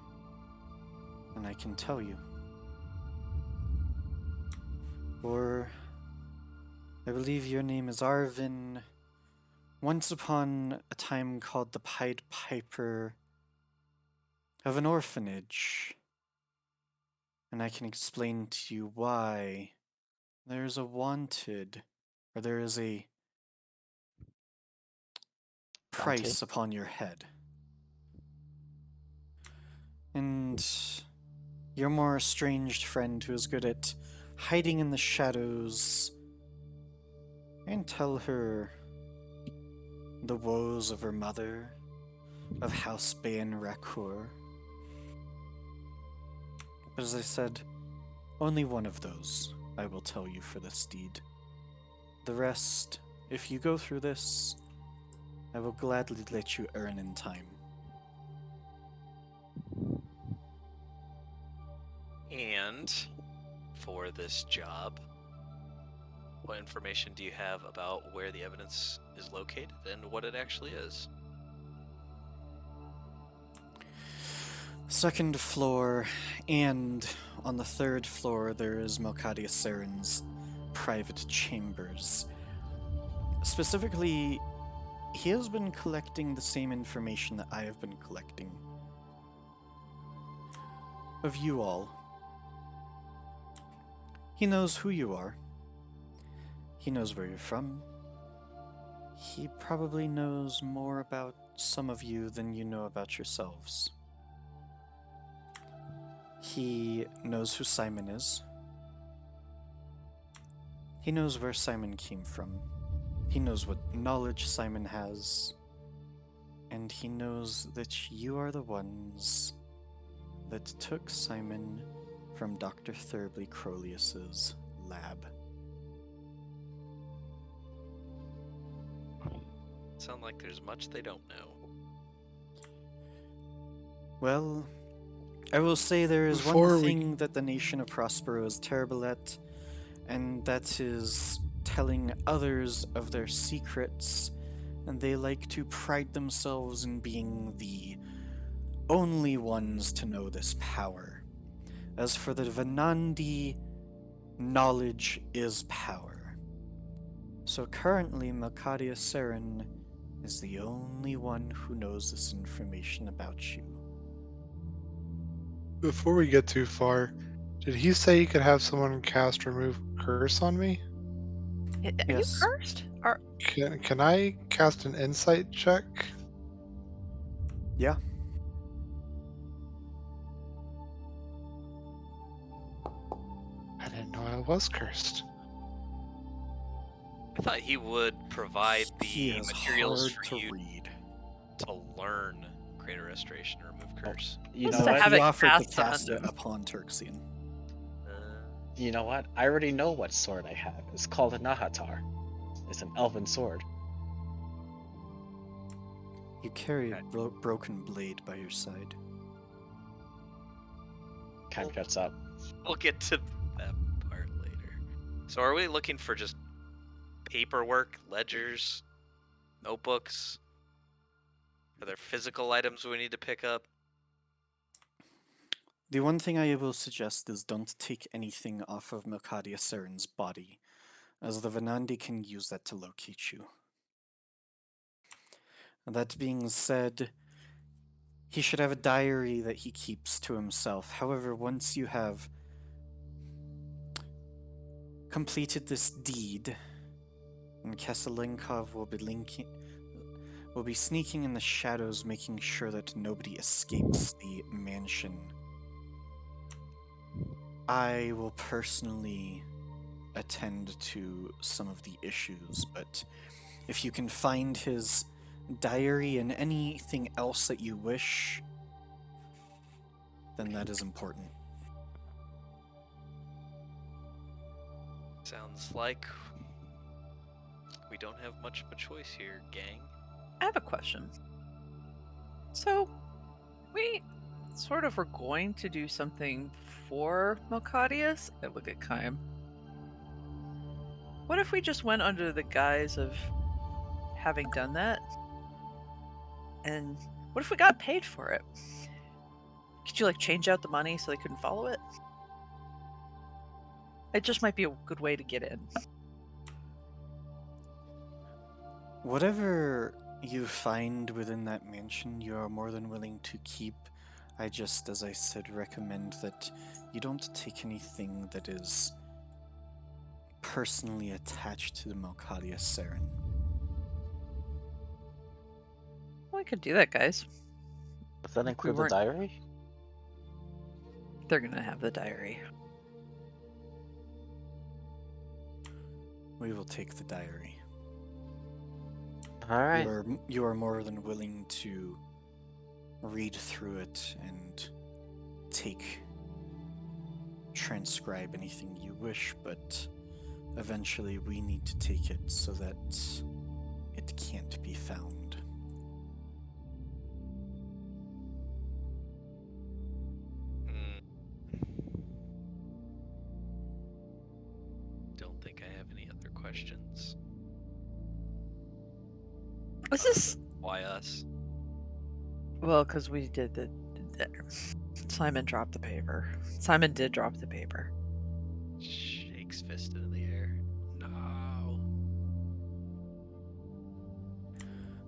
and I can tell you. Or I believe your name is Arvin. Once upon a time called the Pied Piper of an orphanage. And I can explain to you why there's a wanted, or there is a price upon your head. And your more estranged friend who is good at hiding in the shadows, and tell her the woes of her mother, of House Bain Rakur. But as I said, only one of those I will tell you for this deed. The rest, if you go through this, I will gladly let you earn in time. And for this job. What information do you have about where the evidence is located and what it actually is? Second floor, and on the third floor there is Melkadia Saren's private chambers. Specifically, he has been collecting the same information that I have been collecting. Of you all. He knows who you are. He knows where you're from. He probably knows more about some of you than you know about yourselves. He knows who Simon is. He knows where Simon came from. He knows what knowledge Simon has. And he knows that you are the ones that took Simon from Dr. Thurbly Crolius's lab. Sound like there's much they don't know. Well, I will say there is Before one we- thing that the nation of Prospero is terrible at, and that is telling others of their secrets, and they like to pride themselves in being the only ones to know this power. As for the Venandi, knowledge is power. So currently, Melkadia Saren is the only one who knows this information about you. Before we get too far, did he say he could have someone cast remove curse on me? Are Yes. you cursed? Or Can I cast an insight check? Yeah. I didn't know I was cursed. I thought he would provide He the is materials hard for to you read. to learn Greater Restoration or Remove Curse. You Just know to what? have He it offered to cast on cast it him. upon Turksian. Uh, You know what? I already know what sword I have. It's called a Nahatar. It's an elven sword. You carry a Okay. broken blade by your side. Kind of gets up. we'll get to that part later. So are we looking for just paperwork, ledgers, notebooks? Are there physical items we need to pick up? The one thing I will suggest is don't take anything off of Melkadia Saren's body, as the Venandi can use that to locate you. That being said, he should have a diary that he keeps to himself. However, once you have completed this deed, and Keselenkov will be sneaking in the shadows, making sure that nobody escapes the mansion. I will personally attend to some of the issues, but if you can find his diary and anything else that you wish, then that is important. Sounds like we don't have much of a choice here, gang. I have a question. So, we sort of were going to do something for Melkadius. I look at Kaim. What if we just went under the guise of having done that? And what if we got paid for it? Could you like change out the money so they couldn't follow it? It just might be a good way to get in. Whatever you find within that mansion, you are more than willing to keep. I just, as I said, recommend that you don't take anything that is personally attached to the Melkadia Saren. We could do that, guys. Does that we include the weren't- diary? They're gonna have the diary. We will take the diary. Alright. You are more than willing to read through it and transcribe anything you wish, but eventually we need to take it so that it can't be found. questions. Is this Why us? well? Because we did the. Simon dropped the paper. Simon did drop the paper. Shakes fist into the air. No.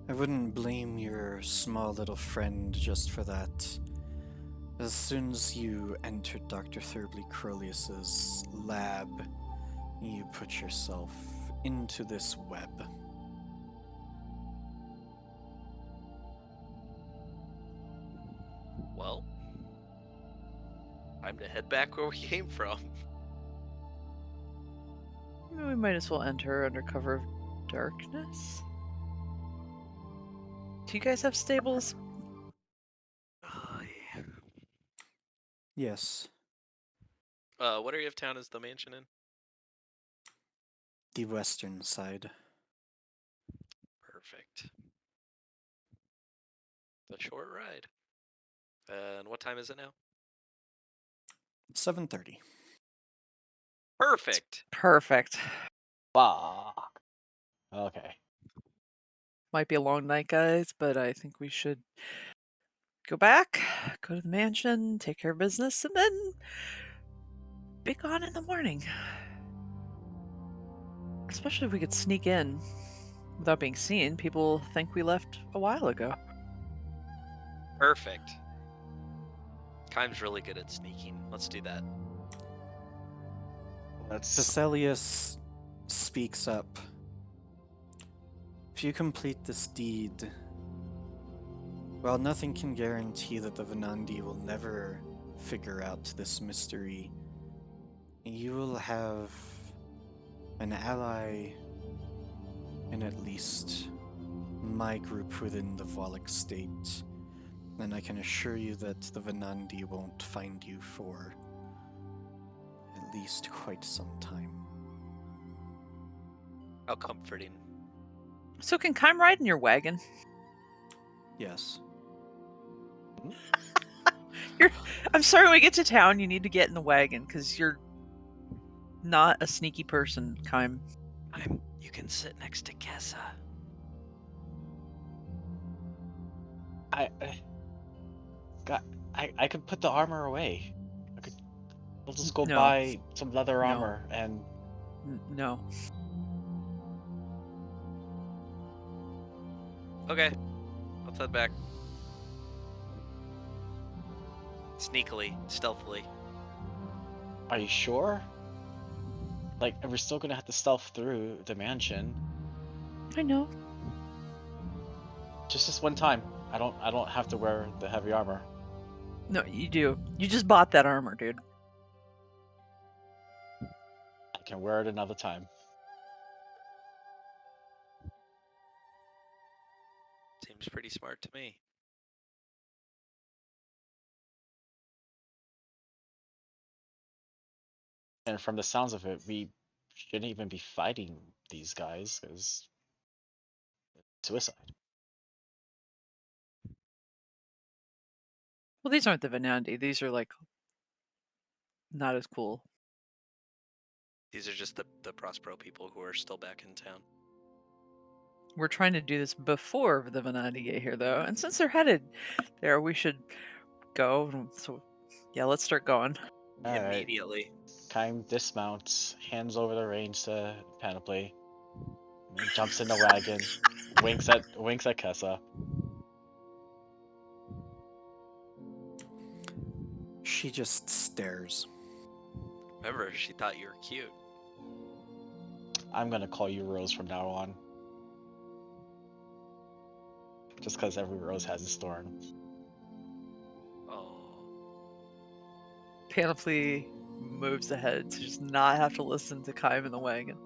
I wouldn't blame your small little friend just for that. As soon as you entered Dr. Thurbly Crolius's lab, you put yourself into this web. Well, time to head back where we came from. We might as well enter under cover of darkness. Do you guys have stables? Oh, yeah. Yes, What area of town is the mansion in? the western side. Perfect. The short ride. And what time is it now? 7:30. Perfect. Perfect. Fuck. Okay. Might be a long night, guys, but I think we should go back, go to the mansion, take care of business, and then be gone in the morning. Especially if we could sneak in without being seen. People think we left a while ago. Perfect. Kime's really good at sneaking. Let's do that. Let's. Vesalius speaks up. If you complete this deed, while nothing can guarantee that the Venandi will never figure out this mystery, you will have an ally in at least my group within the Volok state, and I can assure you that the Venandi won't find you for at least quite some time. How comforting. So can Kime ride in your wagon? Yes. I'm sorry, when we get to town, you need to get in the wagon, because you're not a sneaky person, Kime. You can sit next to Kessa. I could put the armor away. We'll just go No. buy some leather No. armor and. No. Okay. Let's head back. Sneakily, stealthily. Are you sure? Like, we're still gonna have to stealth through the mansion. I know. Just this one time. I don't have to wear the heavy armor. No, you do. You just bought that armor, dude. I can wear it another time. Seems pretty smart to me. And from the sounds of it, we shouldn't even be fighting these guys, because suicide. Well, these aren't the Venandi. These are, like, not as cool. These are just the Prospero people who are still back in town. We're trying to do this before the Venandi get here, though. And since they're headed there, we should go. So, yeah, let's start going. Alright. Immediately. Kime dismounts, hands over the reins to Panoply, and then jumps in the wagon, winks at Kessa. She just stares. Remember, she thought you were cute. I'm gonna call you Rose from now on. Just because every rose has its thorn. Oh. Panoply moves ahead to just not have to listen to Kime in the wagon.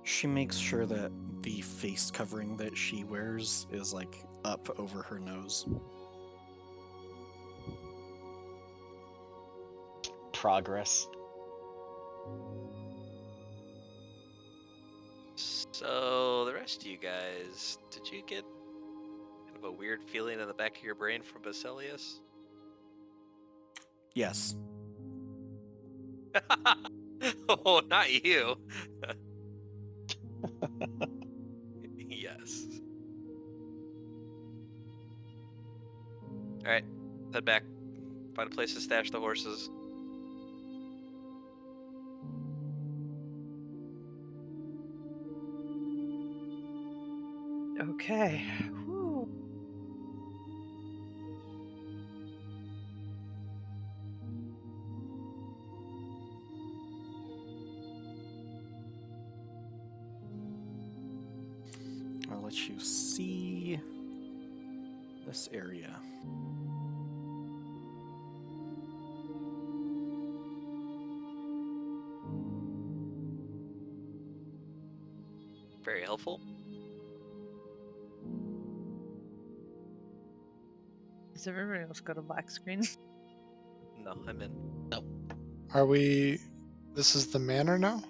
She makes sure that the face covering that she wears is like up over her nose. Progress. So, the rest of you guys, did you get kind of a weird feeling in the back of your brain from Vesalius? Yes. Oh, not you. Yes. All right, head back. Find a place to stash the horses. Okay. Whew. I'll let you see this area. Very helpful. Does everybody else go to black screen? No, I'm in. Are we? This is the manor now?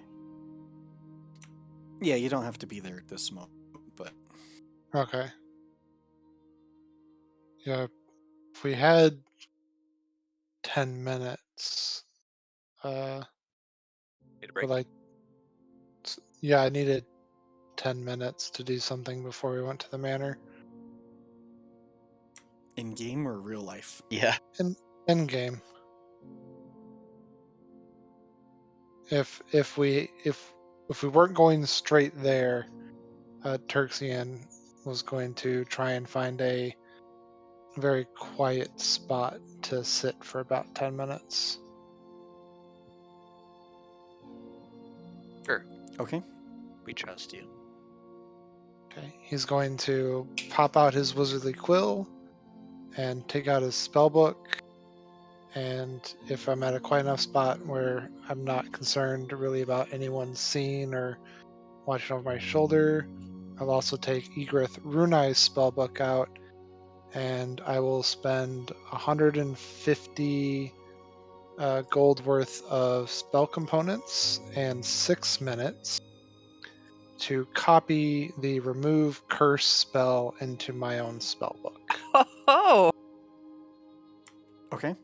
Yeah, you don't have to be there at this moment, but Okay. Yeah. If we had 10 minutes, Need a break? but like, yeah, I needed 10 minutes to do something before we went to the manor. in game or real life? Yeah. In game. If we weren't going straight there, Turxian was going to try and find a very quiet spot to sit for about 10 minutes. Sure. Okay. We trust you. Okay. He's going to pop out his wizardly quill and take out his spell book. And if I'm at a quiet enough spot where I'm not concerned really about anyone seeing or watching over my shoulder, I'll also take Egrith Runai's spellbook out, and I will spend 150 gold worth of spell components and 6 minutes to copy the remove curse spell into my own spellbook. Oh, Okay.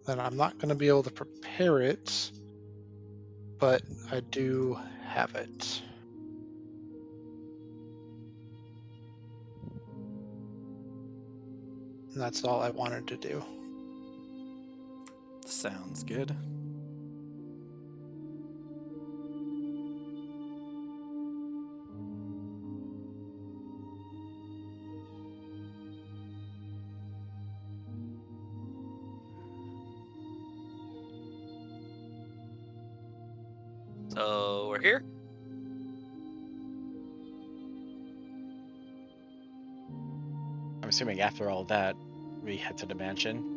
Then I'm not going to be able to prepare it, but I do have it. And that's all I wanted to do. Sounds good. So we're here. I'm assuming after all that, we head to the mansion.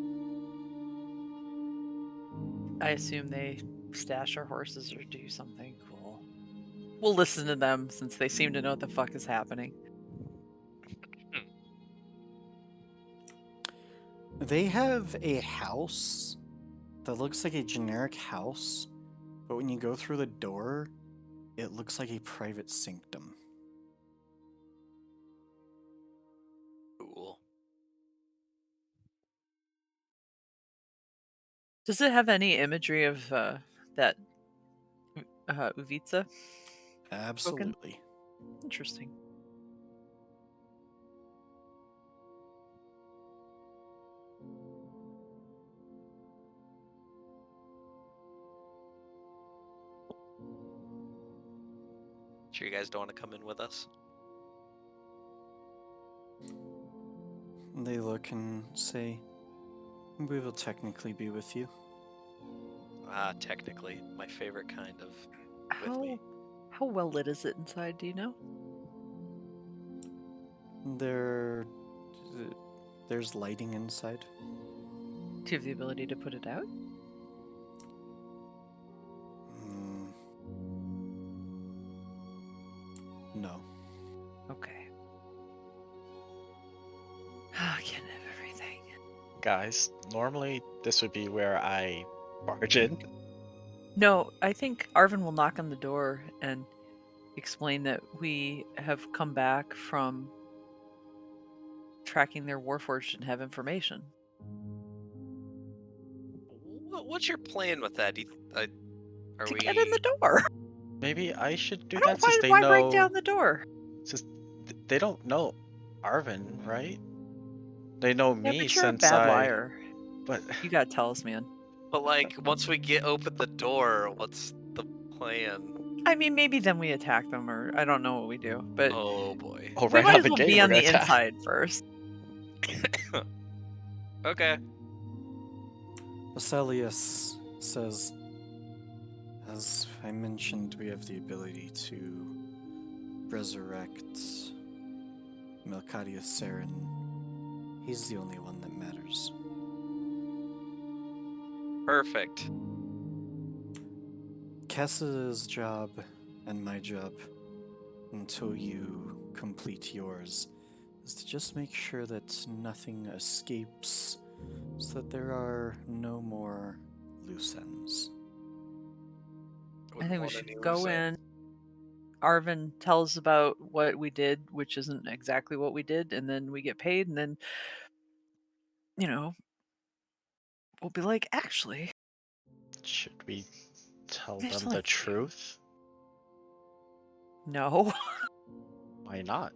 I assume they stash our horses or do something cool. We'll listen to them since they seem to know what the fuck is happening. They have a house that looks like a generic house, but when you go through the door, it looks like a private sanctum. Cool. Does it have any imagery of that Uvica? Absolutely. Interesting. Sure you guys don't want to come in with us? They look and say, "We will technically be with you." Ah, technically. My favorite kind of with How me. how well lit is it inside? Do you know? There's lighting inside. Do you have the ability to put it out? No. Okay. I can't have everything. Guys, normally this would be where I barge in. No, I think Arvin will knock on the door and explain that we have come back from tracking their Warforged and have information. what's your plan with that? Are To we? get in the door. Maybe I should do I don't that since find they why know. break down the door. Since they don't know Arvin, right? They know Yeah, me but you're a since bad liar. But You gotta tell us, man. But like, once we get open the door, what's the plan? I mean, maybe then we attack them, or I don't know what we do. But Oh boy. oh, we right might out as the well gate, be we're on gonna the attack. inside first. Okay. Basilius says, as I mentioned, we have the ability to resurrect Melchadius Saren. He's the only one that matters. Perfect. Kessa's job and my job, until you complete yours, is to just make sure that nothing escapes, so that there are no more loose ends. I Wouldn't think we want should any go loose in. ends. Arvin tells about what we did, which isn't exactly what we did, and then we get paid, and then, you know, we'll be like, actually, Should we tell there's them the something for you. truth? No. Why not?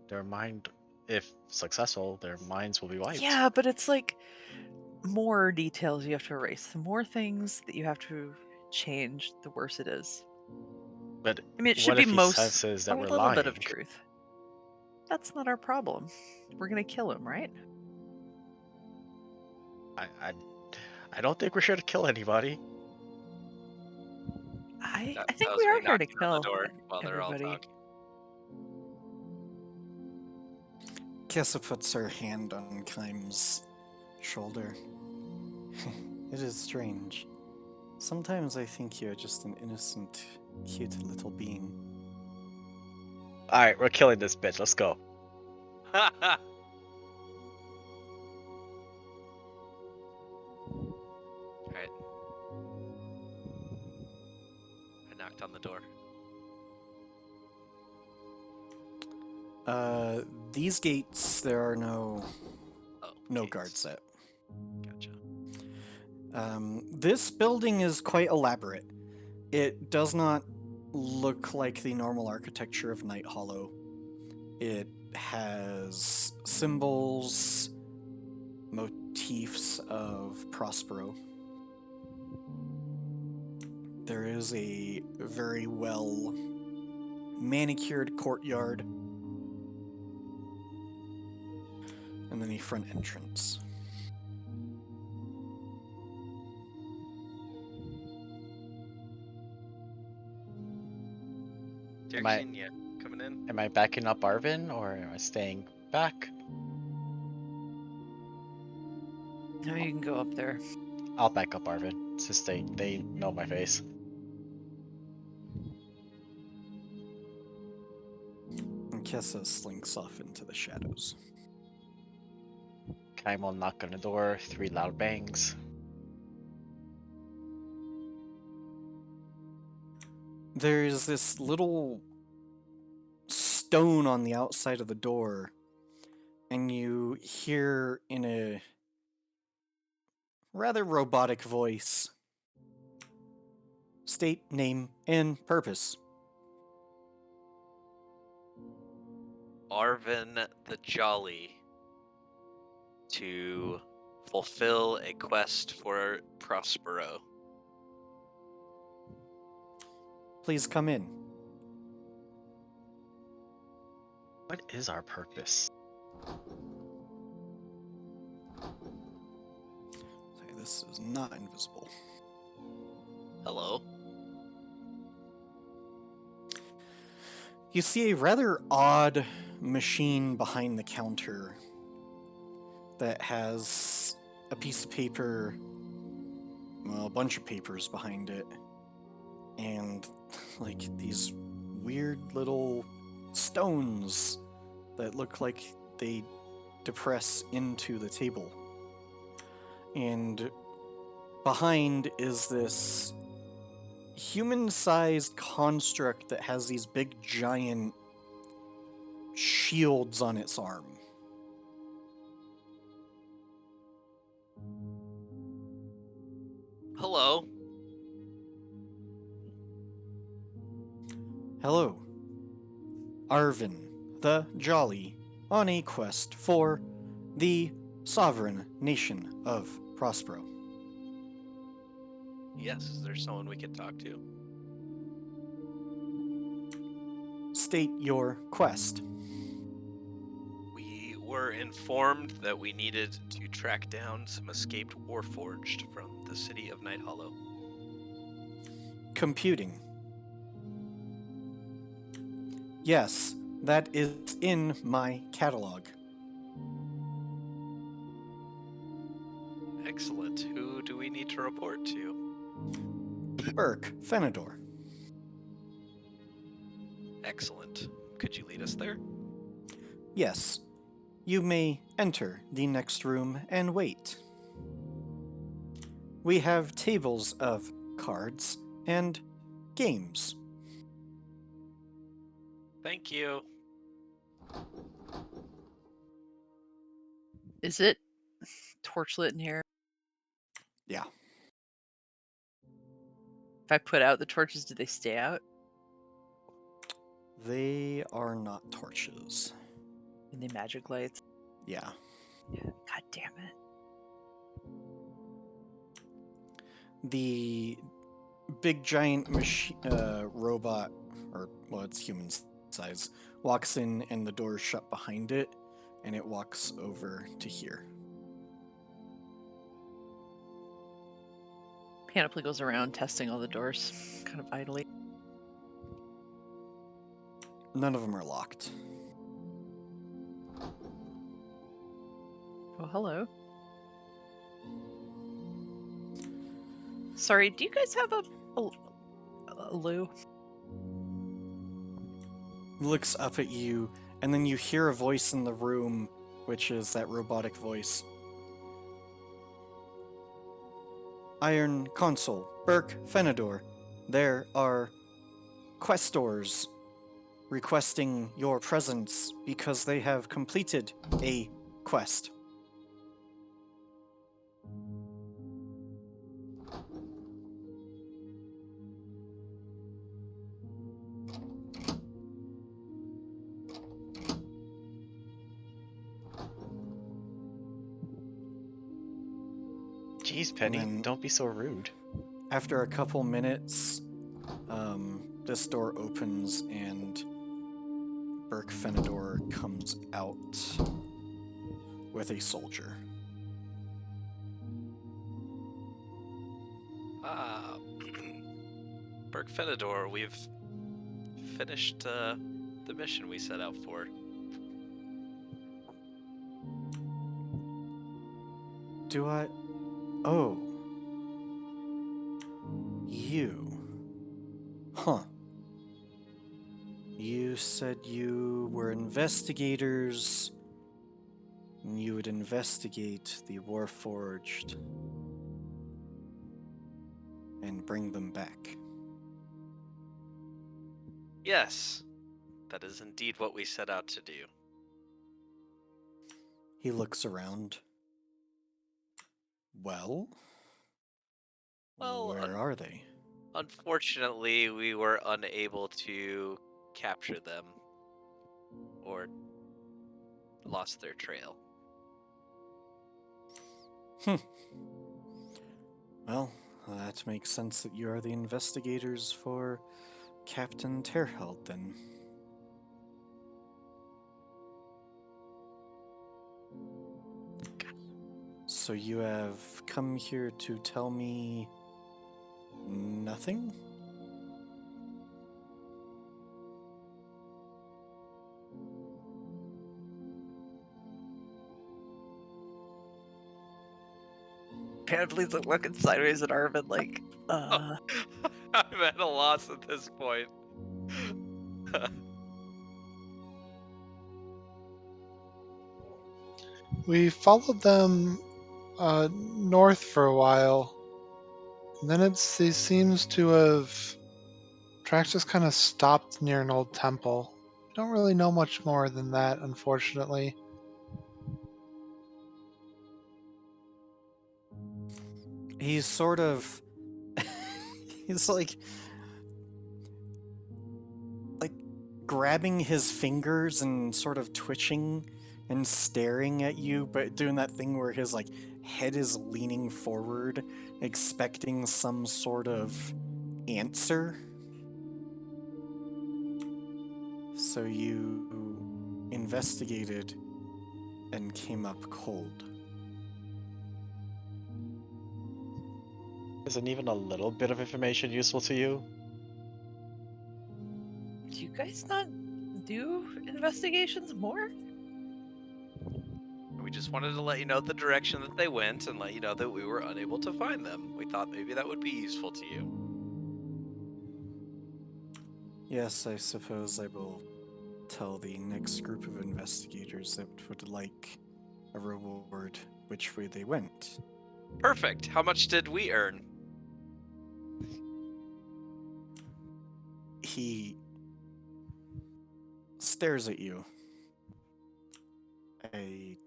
Their mind, if successful, their minds will be wiped. Yeah, but it's like more details you have to erase. The more things that you have to change, the worse it is. But I mean, it should what be if he most senses that a we're little lying? bit of truth. That's not our problem. We're gonna kill him, right? I don't think we're here to kill anybody. I That think was we me are here to knocking on kill the door while they're all everybody. talking. Kessa puts her hand on Keim's shoulder. It is strange. Sometimes I think you're just an innocent, cute little being. Alright, we're killing this bitch. Let's go. Alright. I knocked on the door. These gates, there are no Gates. guards set. Gotcha. This building is quite elaborate. It does not look like the normal architecture of Night Hollow. It has symbols, motifs of Prospero. There is a very well manicured courtyard, and then a front entrance. Am I- Jackson, yeah, coming in. Am I backing up Arvin or am I staying back? No, you can go up there. I'll back up Arvin since they know my face. And Kessa slinks off into the shadows. Kaim will knock on the door, 3 loud bangs. There's this little stone on the outside of the door, and you hear in a rather robotic voice, state, name, and purpose. Arvin the Jolly to fulfill a quest for Prospero. Please come in. What is our purpose? Okay, this is not invisible. Hello. You see a rather odd machine behind the counter that has a piece of paper, well, a bunch of papers behind it, and like these weird little stones that look like they depress into the table. And behind is this human-sized construct that has these big giant shields on its arm. Hello. Hello. Arvin, the Jolly, on a quest for the sovereign nation of Prospero. Yes, is there someone we can talk to? State your quest. We were informed that we needed to track down some escaped Warforged from the city of Night Hollow. Computing. Yes, that is in my catalog. Excellent. Who do we need to report to? Burke Fenador. Excellent. Could you lead us there? Yes, you may enter the next room and wait. We have tables of cards and games. Thank you. Is it torchlit in here? Yeah. If I put out the torches, do they stay out? They are not torches. And they magic lights? Yeah. God damn it. The big giant robot, or well, it's human size, walks in and the door is shut behind it, and it walks over to here. Panoply goes around testing all the doors, kind of idly. None of them are locked. Oh, hello. Sorry, do you guys have a loo? Looks up at you, and then you hear a voice in the room, which is that robotic voice. Iron Console, Burke Fenador. There are questors requesting your presence because they have completed a quest. Jeez, Penny, then- don't be so rude. After a couple minutes, this door opens and Burke Fenador comes out with a soldier. Ah, Burke Fenador, we've finished the mission we set out for. Do I? Oh. You. Huh. You said you were investigators, and you would investigate the Warforged and bring them back. Yes, that is indeed what we set out to do. He looks around. Well? Well, Where are they? Unfortunately, we were unable to capture them, or lost their trail. Well, that makes sense that you are the investigators for Captain Terheld, then. So you have come here to tell me nothing? Panoply's looking sideways at Arvin like, I'm at a loss at this point. We followed them north for a while, and then it seems to have tracks just kind of stopped near an old temple. Don't really know much more than that, unfortunately. He sort of He's like grabbing his fingers and sort of twitching and staring at you, but doing that thing where his like head is leaning forward, expecting some sort of answer. So you investigated and came up cold. Isn't even a little bit of information useful to you? Do you guys not do investigations more? We just wanted to let you know the direction that they went and let you know that we were unable to find them. We thought maybe that would be useful to you. Yes, I suppose I will tell the next group of investigators that would like a reward which way they went. Perfect. How much did we earn? He stares at you. I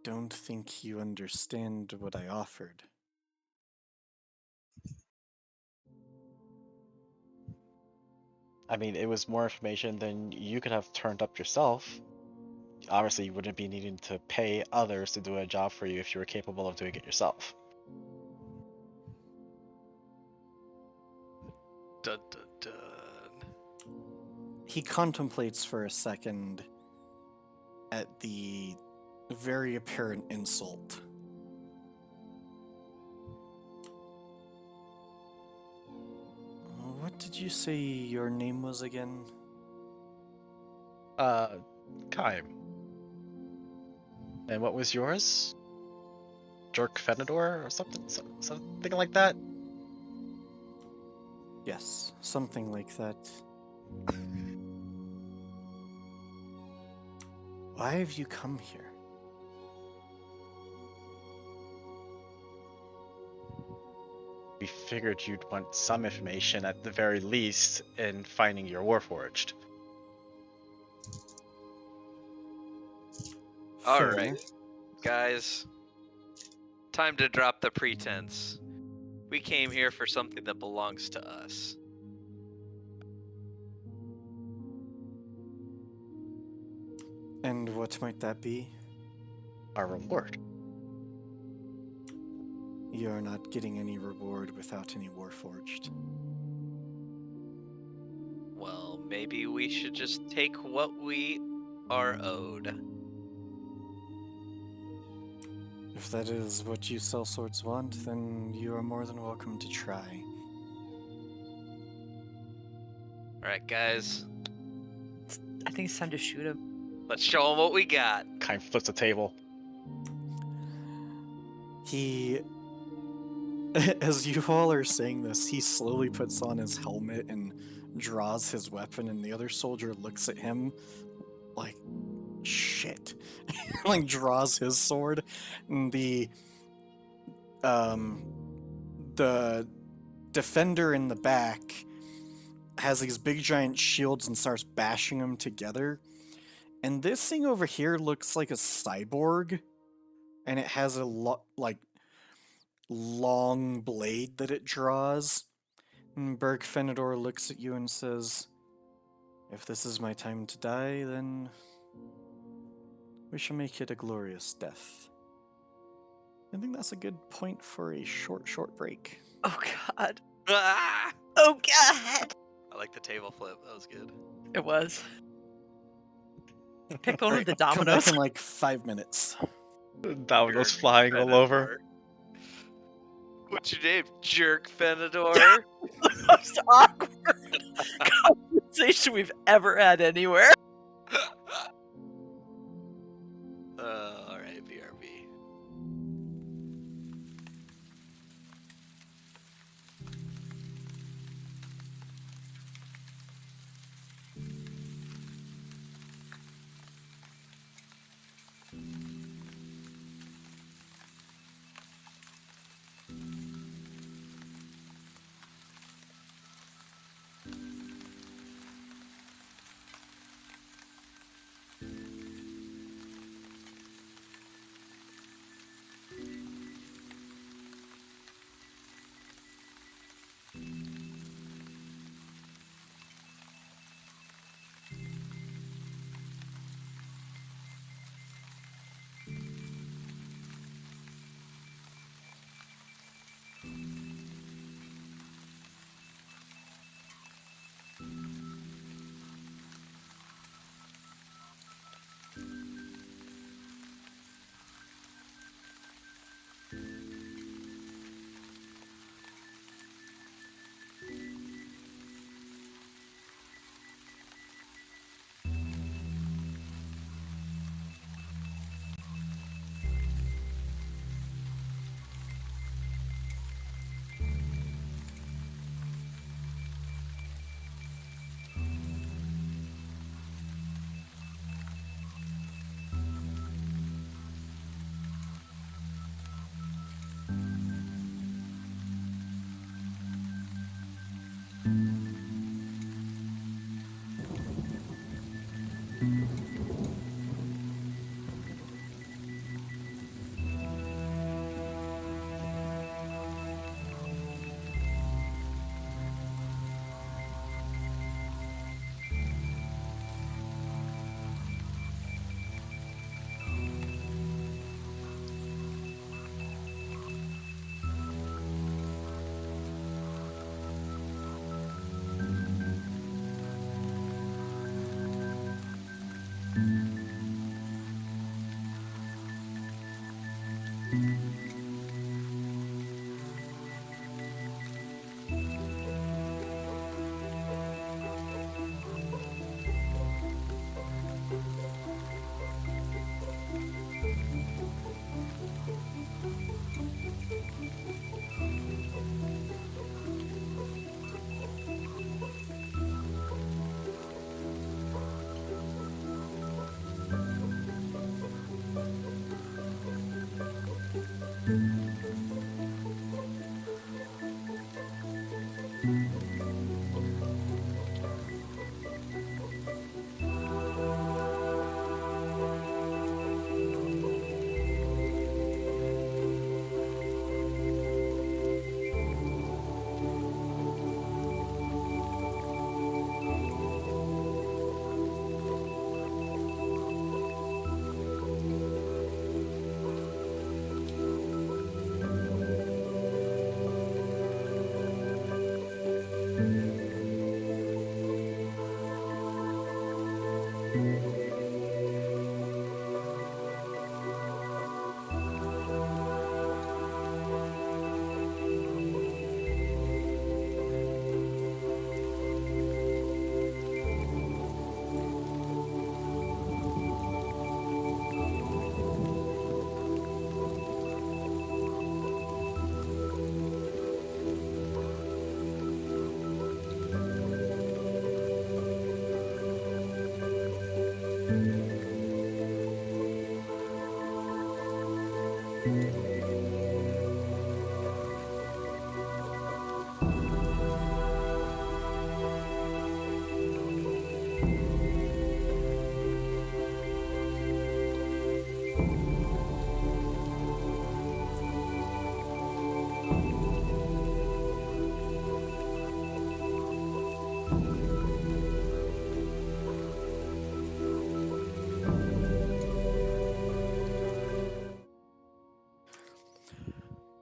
don't think you understand what I offered. I mean, it was more information than you could have turned up yourself. Obviously, you wouldn't be needing to pay others to do a job for you if you were capable of doing it yourself. Dun, dun, dun. He contemplates for a second at the very apparent insult. What did you say your name was again? Kaim. And what was yours? Jerk Fenador or something like that? Yes, something like that. Why have you come here? We figured you'd want some information at the very least in finding your Warforged. All Fair. right, guys. Time to drop the pretense. We came here for something that belongs to us. And what might that be? Our reward. You're not getting any reward without any Warforged. Well, maybe we should just take what we are owed. If that is what you sellswords want, then you are more than welcome to try. Alright, guys. I think it's time to shoot him. Let's show them what we got. Kaim flips the table. He, as you all are saying this, he slowly puts on his helmet and draws his weapon, and the other soldier looks at him like, shit. Like, draws his sword, and the defender in the back has these big giant shields and starts bashing them together. And this thing over here looks like a cyborg, and it has a long blade that it draws. And Berg Fenador looks at you and says, "If this is my time to die, then we shall make it a glorious death." I think that's a good point for a short break. Oh god. Ah! Oh god. I like the table flip. That was good. It was. Pick one of the Come back dominoes. in like 5 minutes. Dominoes Jerk flying all over. Fenador. What's your name? Jerk Fenador? Most awkward conversation we've ever had anywhere. Alright, BRB.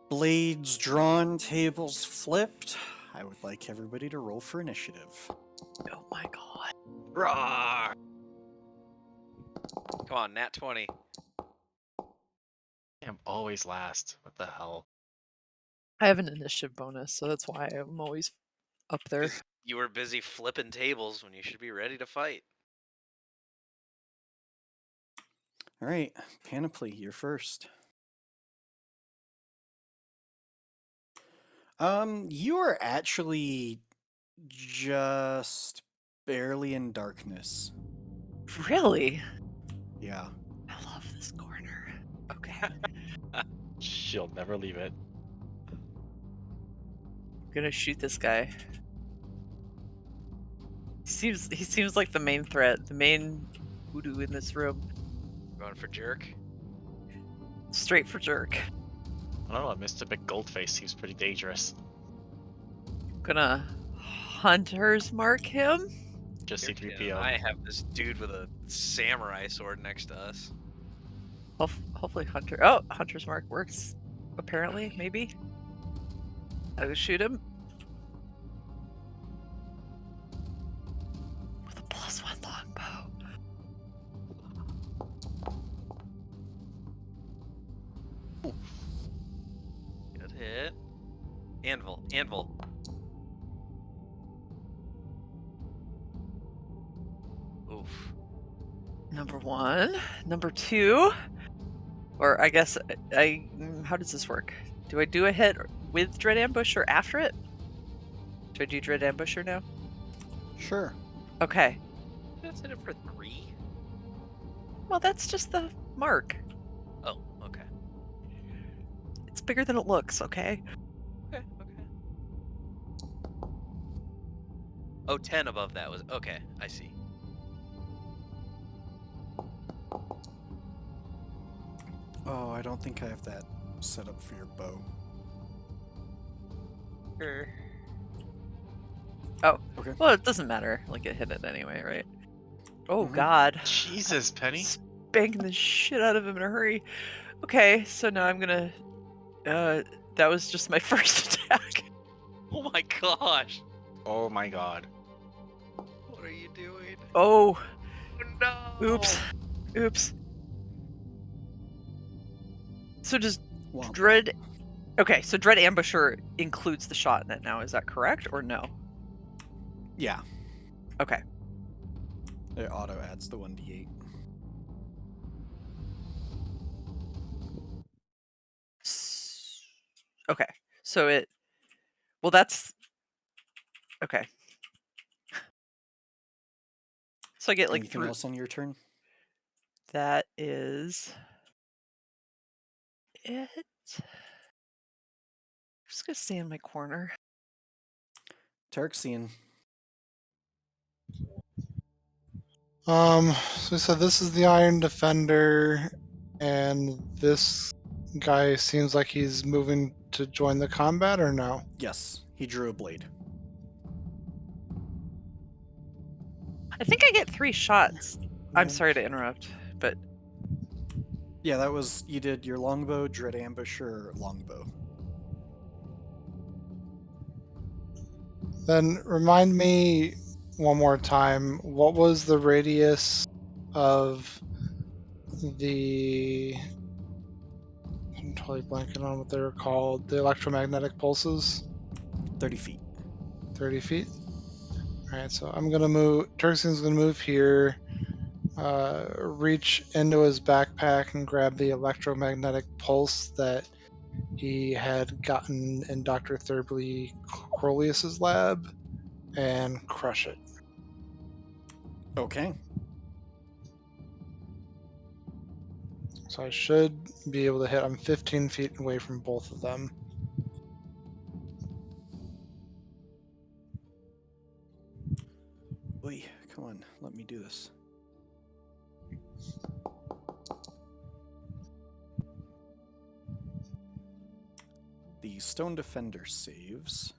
Blades drawn, tables flipped. I would like everybody to roll for initiative. Oh my god. Roar! Come on, nat 20. I'm always last. What the hell? I have an initiative bonus, so that's why I'm always up there. 'Cause you were busy flipping tables when you should be ready to fight. All right, Panoply, you're first. You are actually just barely in darkness. Really? Yeah. I love this corner. Okay. She'll never leave it. I'm gonna shoot this guy. He seems like the main threat, the main voodoo in this room. Going for jerk. Straight for jerk. I don't know, Mr. Big Goldface seems pretty dangerous. Gonna hunter's mark him. Just Yeah, C3PO. I have this dude with a samurai sword next to us. Hopefully hunter. Oh, hunter's mark works. Apparently, maybe. I will shoot him with a +1 longbow. Good hit. Anvil. Oof. Number 1. Number 2. Or I guess how does this work? Do I do a hit with Dread Ambusher after it? Do I do Dread Ambusher now? Sure. Okay. That's hit it for 3? Well, that's just the mark. Oh, okay. It's bigger than it looks, okay? Okay. Oh, 10 above that was... Okay, I see. Oh, I don't think I have that set up for your bow. Sure. Oh. Okay. Well, it doesn't matter. Like, it hit it anyway, right? Oh, Mhm. God. Jesus, Penny. Spanking the shit out of him in a hurry. Okay, so now I'm gonna... that was just my first attack. Oh my gosh. Oh my god. What are you doing? Oh, No. Oops. Oops. So does Womp Dread... womp. Okay, so Dread Ambusher includes the shot in it now, is that correct, or no? Yeah, Okay. it auto adds the 1d8. Okay, so it... Well, that's... Okay. So I get like Anything 3... else on your turn? That is... it. I'm just gonna stay in my corner. Tarxian. So we said this is the Iron Defender, and this guy seems like he's moving to join the combat, or no? Yes, he drew a blade. I think I get 3 shots. I'm Yeah. sorry to interrupt, but Yeah, that was, you did your longbow, dread ambusher, longbow. Then remind me one more time, what was the radius of the... I'm totally blanking on what they were called. The electromagnetic pulses? 30 feet. 30 feet? Alright, so I'm gonna move... Turksian's gonna move here, reach into his backpack and grab the electromagnetic pulse that he had gotten in Dr. Thurbly Crolius's lab and crush it. Okay. So I should be able to hit. I'm 15 feet away from both of them. Oy, come on, let me do this. The Stone Defender saves.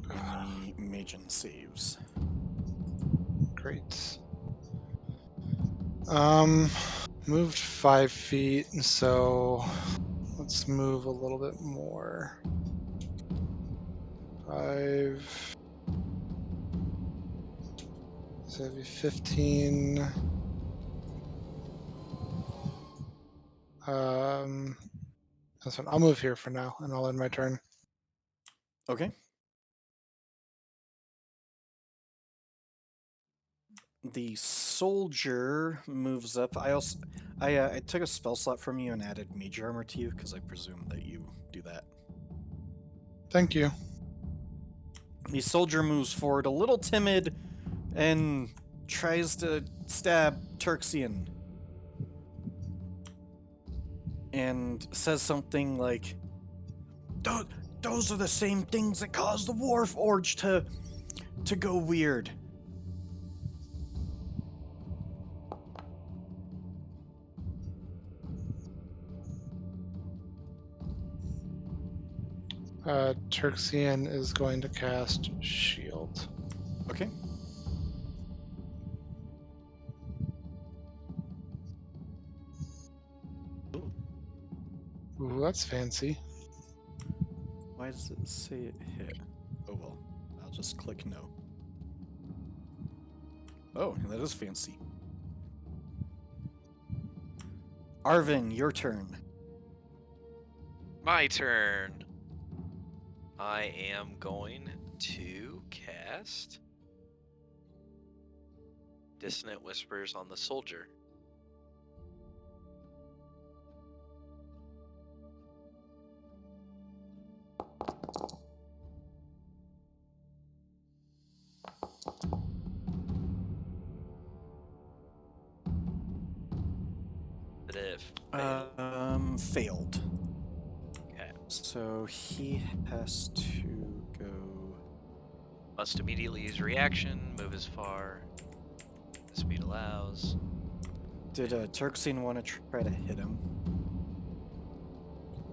And the Magen saves. Great. Moved 5 feet, so let's move a little bit more. 5. So that'd be 15. That's fine. I'll move here for now, and I'll end my turn. Okay. The soldier moves up. I took a spell slot from you and added mage armor to you because I presume that you do that. Thank you. The soldier moves forward, a little timid, and tries to stab Turksian. And says something like, "Those are the same things that caused the Warforged to go weird." Turksian is going to cast Shield. Okay. Ooh, that's fancy. Why does it say it hit? Oh well, I'll just click no. Oh, that is fancy. Arvin, your turn. My turn. I am going to cast Dissonant Whispers on the soldier. But if failed. Failed. Okay. So he has to go. Must immediately use reaction, move as far as speed allows. Did Turksian want to try to hit him?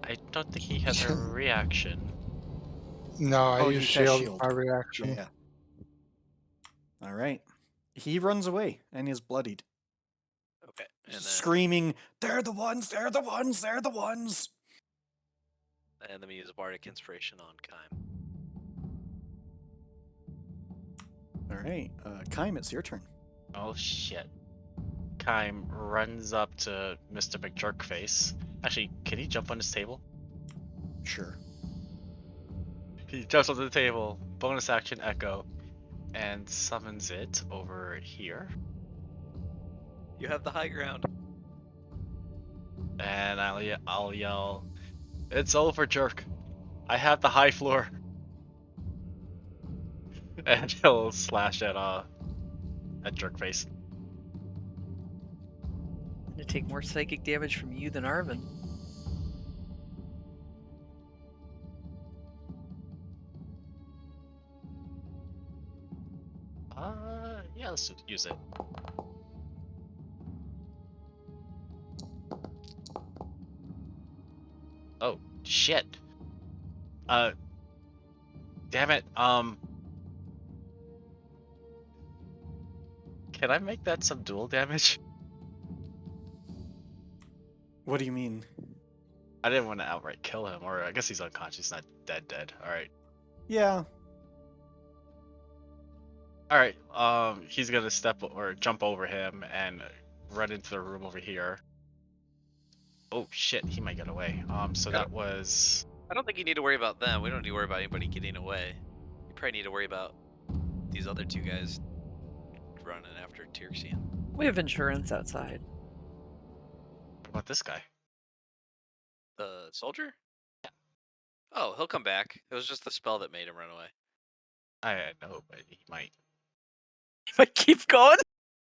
I don't think he has a reaction. No, I Oh, use he cast shield, shield. my reaction. Yeah. All right. He runs away and is bloodied, Okay. And then, screaming, "They're the ones! They're the ones! They're the ones!" and then we use Bardic Inspiration on Kime. Alright, Kaim, it's your turn. Oh shit. Kaim runs up to Mr. McJerkface. Actually, can he jump on this table? Sure. He jumps onto the table, bonus action Echo, and summons it over here. You have the high ground. And I'll yell, "It's over, jerk! I have the high floor!" And he'll slash at Jerkface. I'm gonna take more psychic damage from you than Arvin. Yeah, let's use it. Oh, shit. Damn it, can I make that some dual damage? What do you mean? I didn't want to outright kill him, or I guess he's unconscious, not dead. Alright. Yeah. Alright, he's gonna step or jump over him and run into the room over here. Oh shit, he might get away. So that was... I don't think you need to worry about them. We don't need to worry about anybody getting away. You probably need to worry about these other two guys running after Tyrixian. We have insurance outside. What about this guy? The soldier? Yeah. Oh, he'll come back. It was just the spell that made him run away. I know, but he might. If I keep going?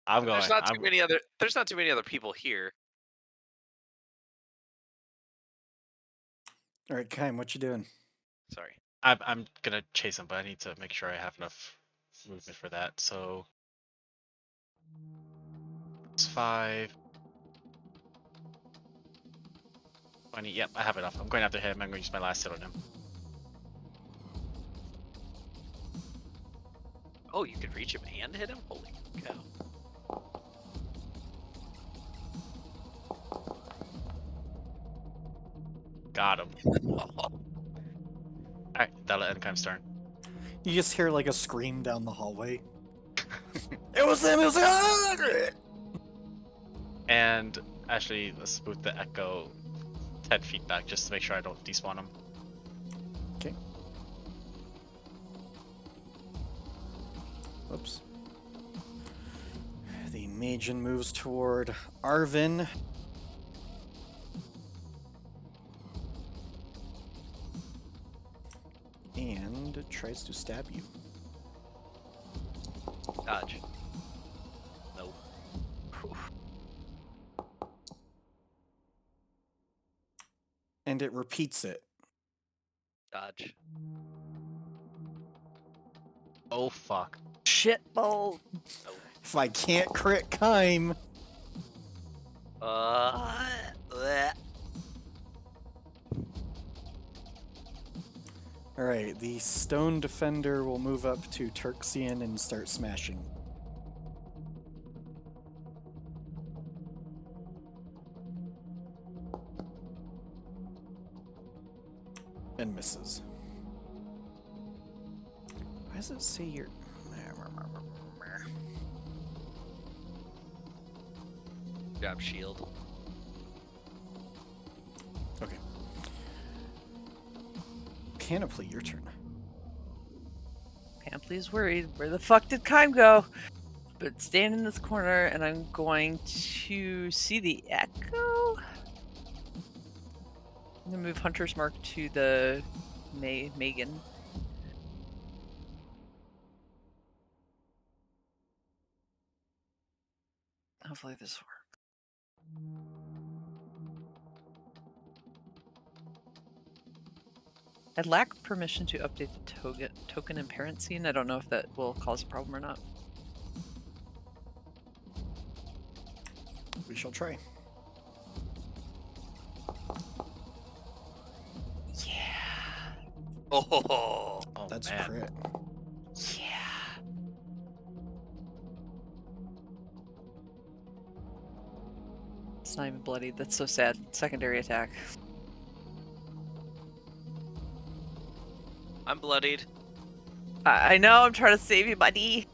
I'm going. There's not too many other. There's not too many other people here. Alright, Kaim, what you doing? Sorry. I'm gonna chase him, but I need to make sure I have enough movement for that. So it's 5, 20. Yep, I have enough. I'm going after him. I'm going to use my last hit on him. Oh, you could reach him and hit him? Holy cow. Got him. Alright, that'll end Kaim's turn. You just hear like a scream down the hallway. It was him! It was him! And actually, let's move the Echo 10 feet back just to make sure I don't despawn him. Okay. Oops. The Magian moves toward Arvin. And tries to stab you. Dodge. Nope. And it repeats it. Dodge. Oh fuck. Shit ball. Nope. If I can't crit Kaim, Bleh. alright, the Stone Defender will move up to Turxian and start smashing. And misses. Why does it say you're... Grab shield. Okay. Panoply, your turn. Panoply's worried. Where the fuck did Kaim go? But stand in this corner, and I'm going to see the Echo. I'm gonna move Hunter's Mark to the Megan. Hopefully this works. I lack permission to update the token and parent scene. I don't know if that will cause a problem or not. We shall try. Yeah. Oh, That's man. crit. Yeah. It's not even bloodied. That's so sad. Secondary attack. I'm bloodied. I know. I'm trying to save you, buddy.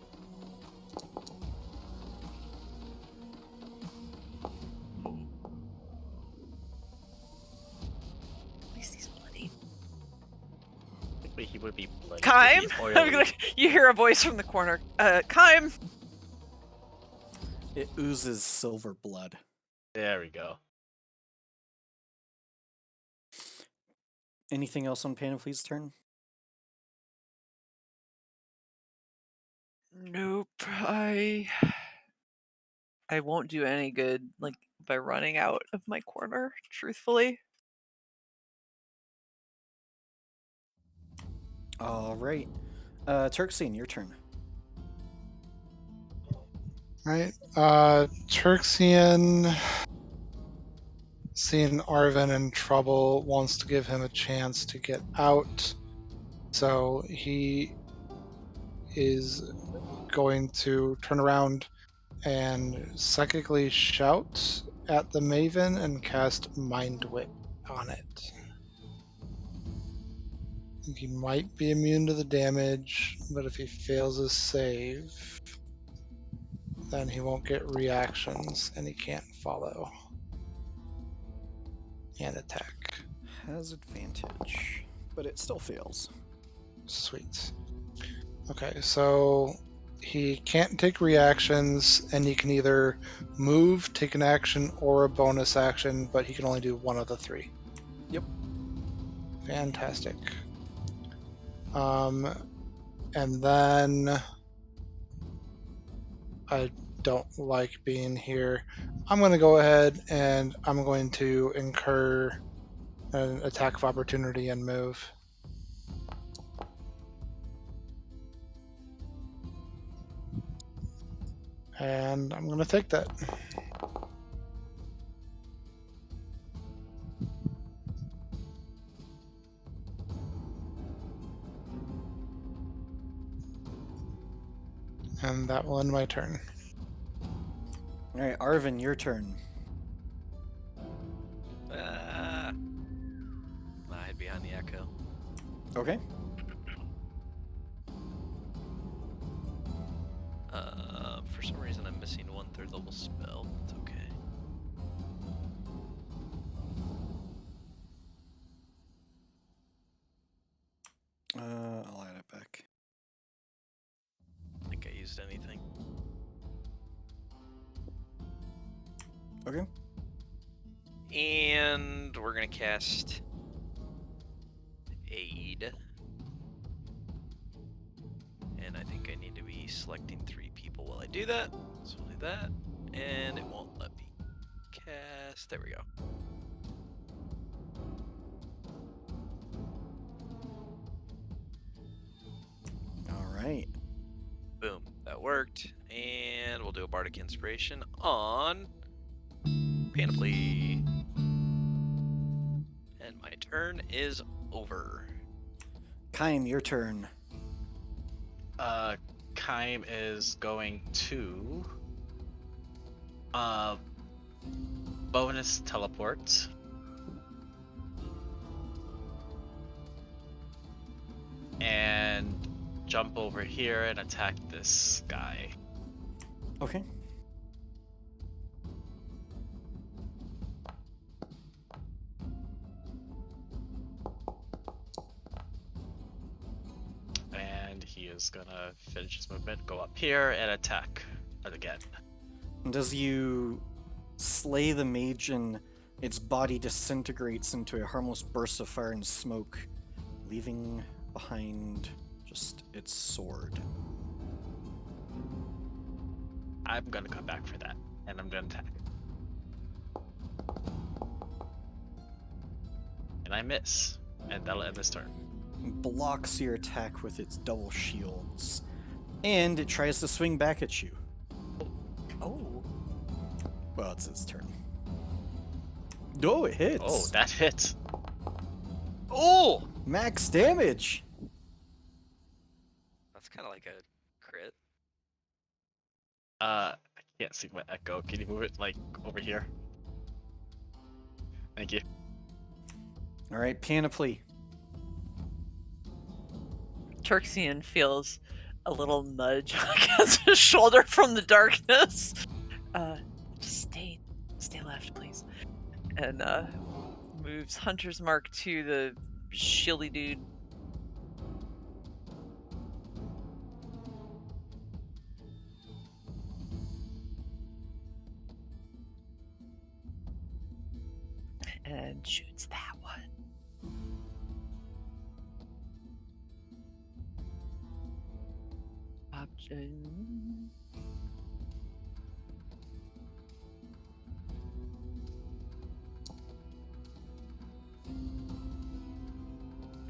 It's oily. You hear a voice from the corner. Kime! It oozes silver blood. There we go. Anything else on Panoply's turn? Nope. I won't do any good, like, by running out of my corner, truthfully. All right. Turksine, your turn. Right. Turxian, seeing Arvin in trouble, wants to give him a chance to get out. So he is going to turn around and psychically shout at the Maven and cast Mind Whip on it. I think he might be immune to the damage, but if he fails his save, then he won't get reactions and he can't follow and attack. Has advantage, but it still fails. Sweet. Okay, so he can't take reactions, and he can either move, take an action, or a bonus action, but he can only do one of the three. Yep. Fantastic. And then I don't like being here. I'm going to go ahead and I'm going to incur an attack of opportunity and move. And I'm going to take that. And that will end my turn. All right, Arvin, your turn. I hide behind the echo. Okay. For some reason, I'm missing 1/3 level spell. It's okay. I'll add it back. I think I used anything. Okay. And we're gonna cast Aid. And I think I need to be selecting 3 people while I do that. So we'll do that. And it won't let me cast. There we go. All right. Boom. That worked. And we'll do a Bardic Inspiration on Panoply. And my turn is over. Kime, your turn. Kime is going to bonus teleport. And jump over here and attack this guy. Okay. And he is gonna finish his movement, go up here, and attack again. And as you slay the mage and its body disintegrates into a harmless burst of fire and smoke, leaving behind just its sword. I'm gonna come back for that, and I'm gonna attack. And I miss, and that'll end this turn. Blocks your attack with its double shields. And it tries to swing back at you. Oh. Well, it's its turn. Oh, it hits. Oh, that hits. Oh! Max damage. That's kind of like a crit. I can't see my echo. Can you move it, like, over here? Thank you. All right, Panoply. Turxian feels a little nudge against his shoulder from the darkness. Just stay left, please. And moves Hunter's Mark to the shieldy dude. and shoots that one. Option.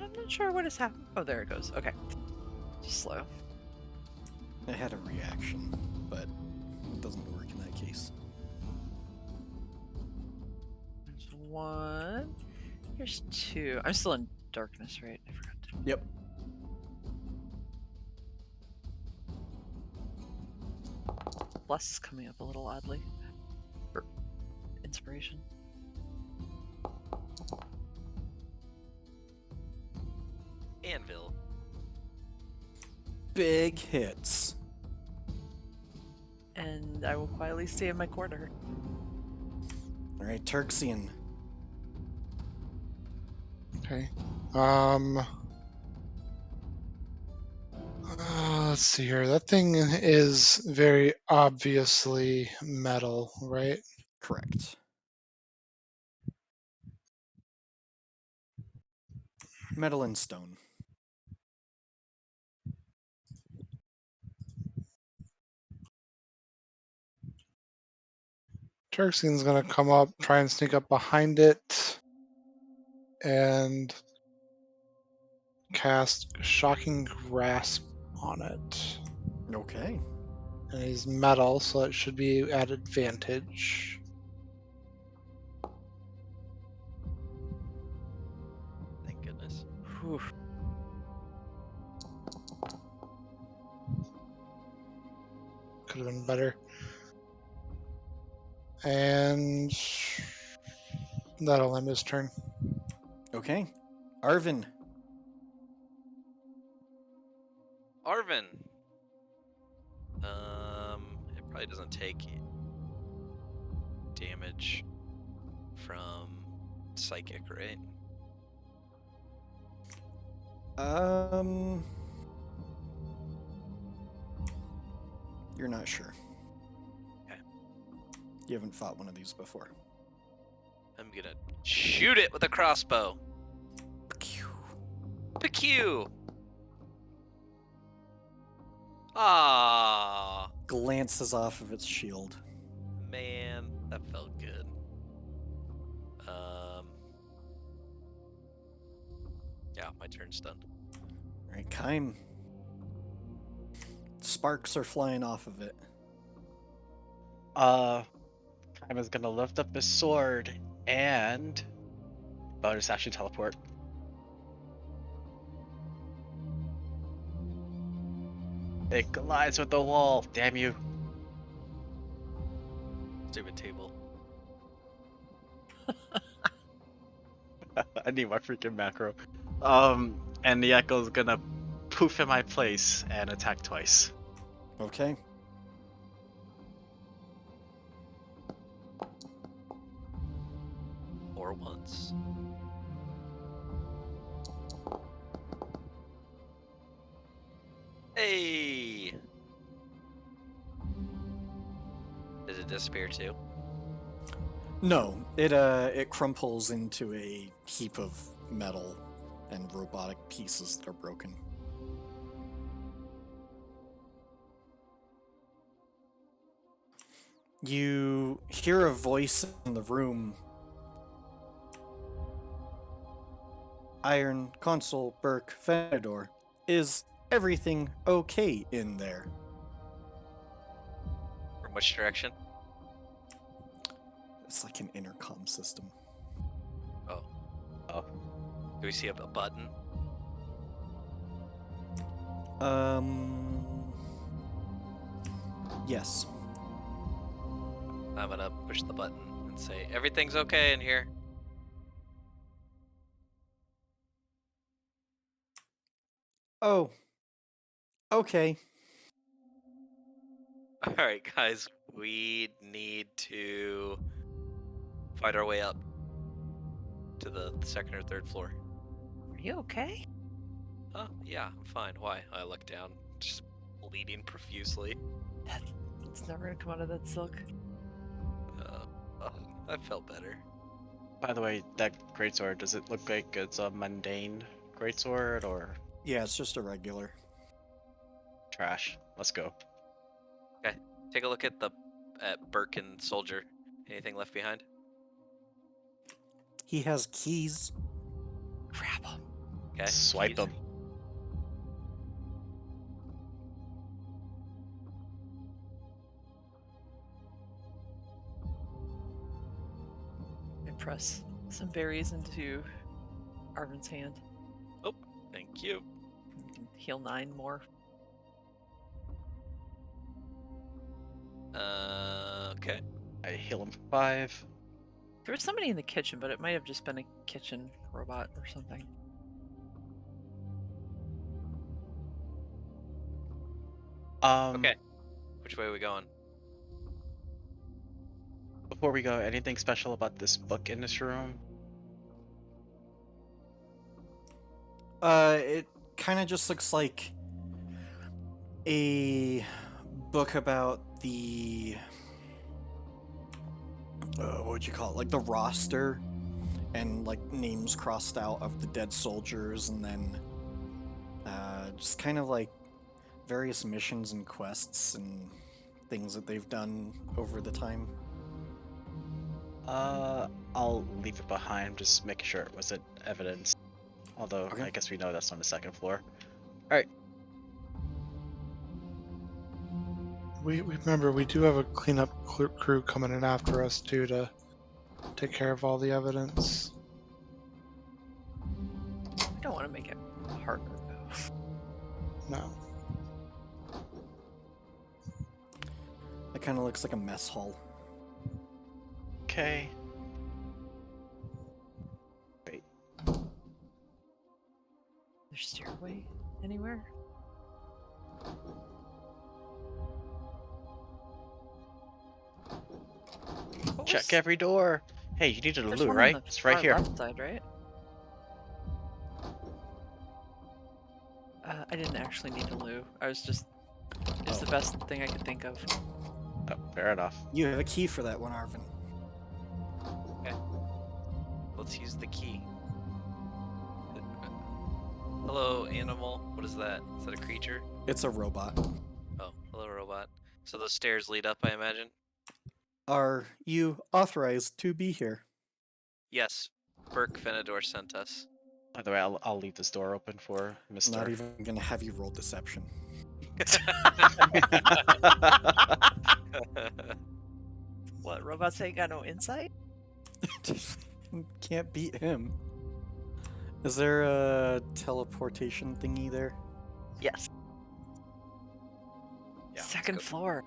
I'm not sure what has happened. Oh, there it goes. Okay. Just slow. It had a reaction, but it doesn't work in that case. There's one. Here's two. I'm still in darkness, right? I forgot to. Yep. Bless is coming up a little oddly. Or inspiration. Anvil. Big hits. And I will quietly stay in my corner. All right, Turksian. Okay. Let's see here. That thing is very obviously metal, right? Correct. Metal and stone. Turksian's gonna come up, try and sneak up behind it, and cast Shocking Grasp on it. Okay. And he's metal, so it should be at advantage. Thank goodness. Whew. Could have been better. And that'll end his turn. Okay. Arvin. Arvin. It probably doesn't take damage from psychic, right? You're not sure. Okay. You haven't fought one of these before. I'm gonna shoot it with a crossbow. Pew! Ah, Glances off of its shield. man, that felt good. Yeah, my turn's done. All right, Kaim. Sparks are flying off of it. Kaim is gonna lift up his sword and bonus action teleport. It collides with the wall. Damn you! Stupid table. I need my freaking macro. And the echo's gonna poof in my place and attack twice. Okay. Or once. Hey! Did it disappear too? No, it crumples into a heap of metal and robotic pieces that are broken. You hear a voice in the room. Iron, Consul, Burke, Fenador. Is everything okay in there? From which direction? It's like an intercom system. Oh. Oh. Do we see a button? Yes. I'm gonna push the button and say, everything's okay in here. Oh. Okay. Alright, guys, we need to find our way up to the second or third floor. Are you okay? Oh, yeah, I'm fine. Why? I look down, just bleeding profusely. It's never gonna come out of that silk. I felt better. By the way, that greatsword, does it look like it's a mundane greatsword or Yeah, it's just a regular. trash? Let's go. Take a look at Burke and Soldier. Anything left behind? He has keys. Grab him. Okay. Swipe keys. them. I press some berries into Arvin's hand. Thank you. You can heal 9 more. Okay. I heal him for 5. There was somebody in the kitchen, but it might have just been a kitchen robot or something. Okay. Which way are we going? Before we go, anything special about this book in this room? It kind of just looks like a book about the what would you call it? Like the roster, and like names crossed out of the dead soldiers, and then just kind of like various missions and quests and things that they've done over the time. I'll leave it behind, just making sure it wasn't evidence. Although, Okay. I guess we know that's on the 2nd floor. Alright. We remember we do have a cleanup crew coming in after us too to take care of all the evidence. I don't want to make it harder though. No. It kind of looks like a mess hall. Okay. There's stairway anywhere? What Check was- every door. Hey, you needed a there's loo, one right? on the It's right far here. left side, right? I didn't actually need a loo. I was just... It's the best thing I could think of. Oh, fair enough. You have a key for that one, Arvin. Let's use the key. Hello, animal. What is that? Is that a creature? It's a robot. Oh, hello, robot. So those stairs lead up, I imagine? Are you authorized to be here? Yes. Burke Venador sent us. By the way, I'll leave this door open for I'm Mr. not even gonna have you roll deception. What, robots ain't got no insight? Can't beat him. Is there a teleportation thingy there? Yes. Yeah, Second let's go, floor.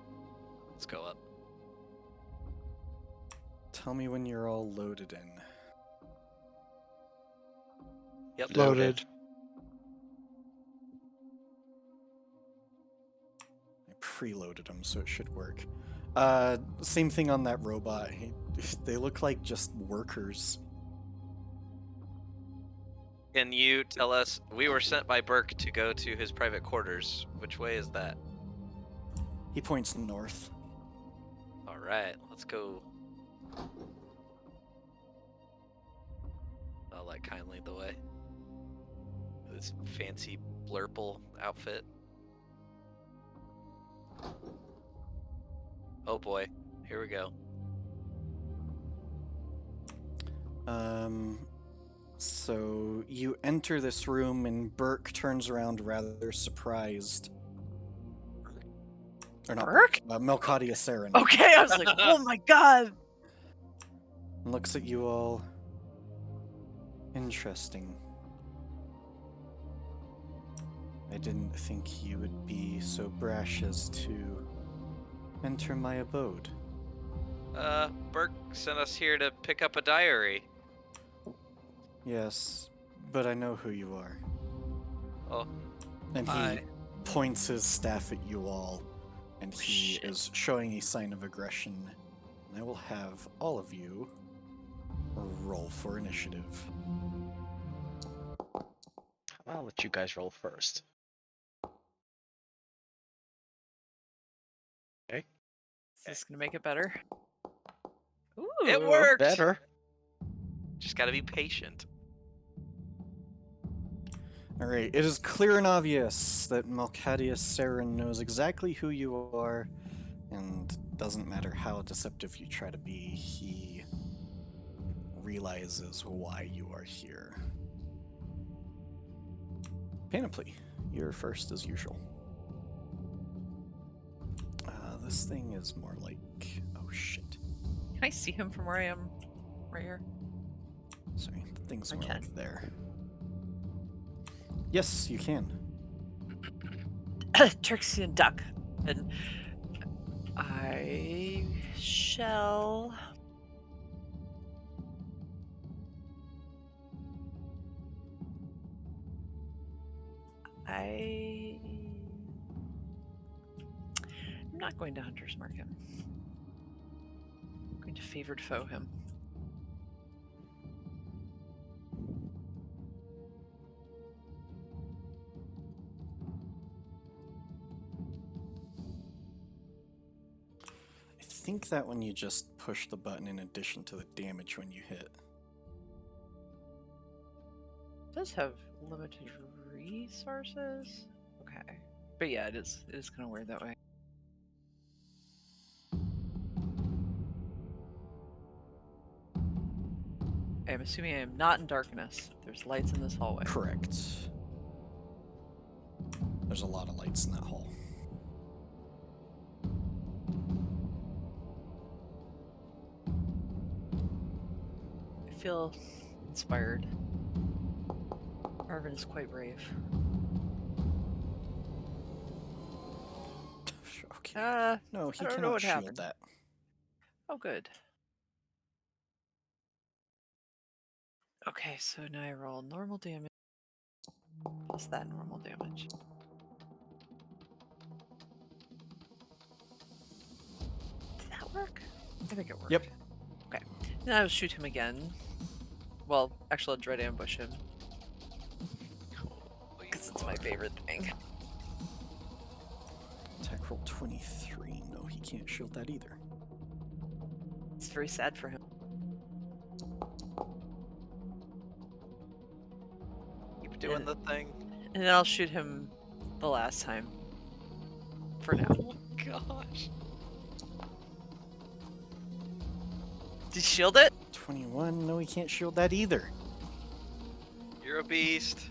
let's go up. Tell me when you're all loaded in. Yep. Loaded. I preloaded them, so it should work. Same thing on that robot. They look like just workers. Can you tell us? We were sent by Burke to go to his private quarters. Which way is that? He points north. All right, let's go. I'll let Kyne lead the way. This fancy blurple outfit. Oh boy, here we go. So you enter this room and Burke turns around rather surprised. Or not Burke? Melcadia Saren. Okay, I was like, oh my god! And looks at you all. Interesting. I didn't think you would be so brash as to enter my abode. Burke sent us here to pick up a diary. Yes, but I know who you are. Oh, And he hi. points his staff at you all, and he Shit. is showing a sign of aggression. And I will have all of you roll for initiative. I'll let you guys roll first. Is this gonna make it better? Ooh, It worked. Better. Just gotta be patient. Alright, it is clear and obvious that Malcadius Saren knows exactly who you are, and doesn't matter how deceptive you try to be, he realizes why you are here. Panoply, you're first as usual. This thing is more like... oh shit. Can I see him from where I am? Right here? Sorry, the thing's I more can. like there. Yes, you can. Turksian duck. And I shall... I'm not going to Hunter's Mark him. I'm going to favored foe him. I think that one you just push the button in addition to the damage when you hit. It does have limited resources. Okay. But yeah, it is kind of weird that way. I'm assuming I am not in darkness. There's lights in this hallway. Correct. There's a lot of lights in that hall. I feel inspired. Marvin is quite brave. Okay. No, he I don't know cannot what shield happened. that. Oh, good. Okay, so now I roll normal damage plus that normal damage. Did that work? I think it worked. Yep. Okay. Now I'll shoot him again. Well, actually, I'll dread ambush him. Because it's my favorite thing. Attack roll 23. No, he can't shield that either. It's very sad for him. Keep doing the thing. And then I'll shoot him the last time. For now. Oh gosh. Did you shield it? 21. No, he can't shield that either. You're a beast.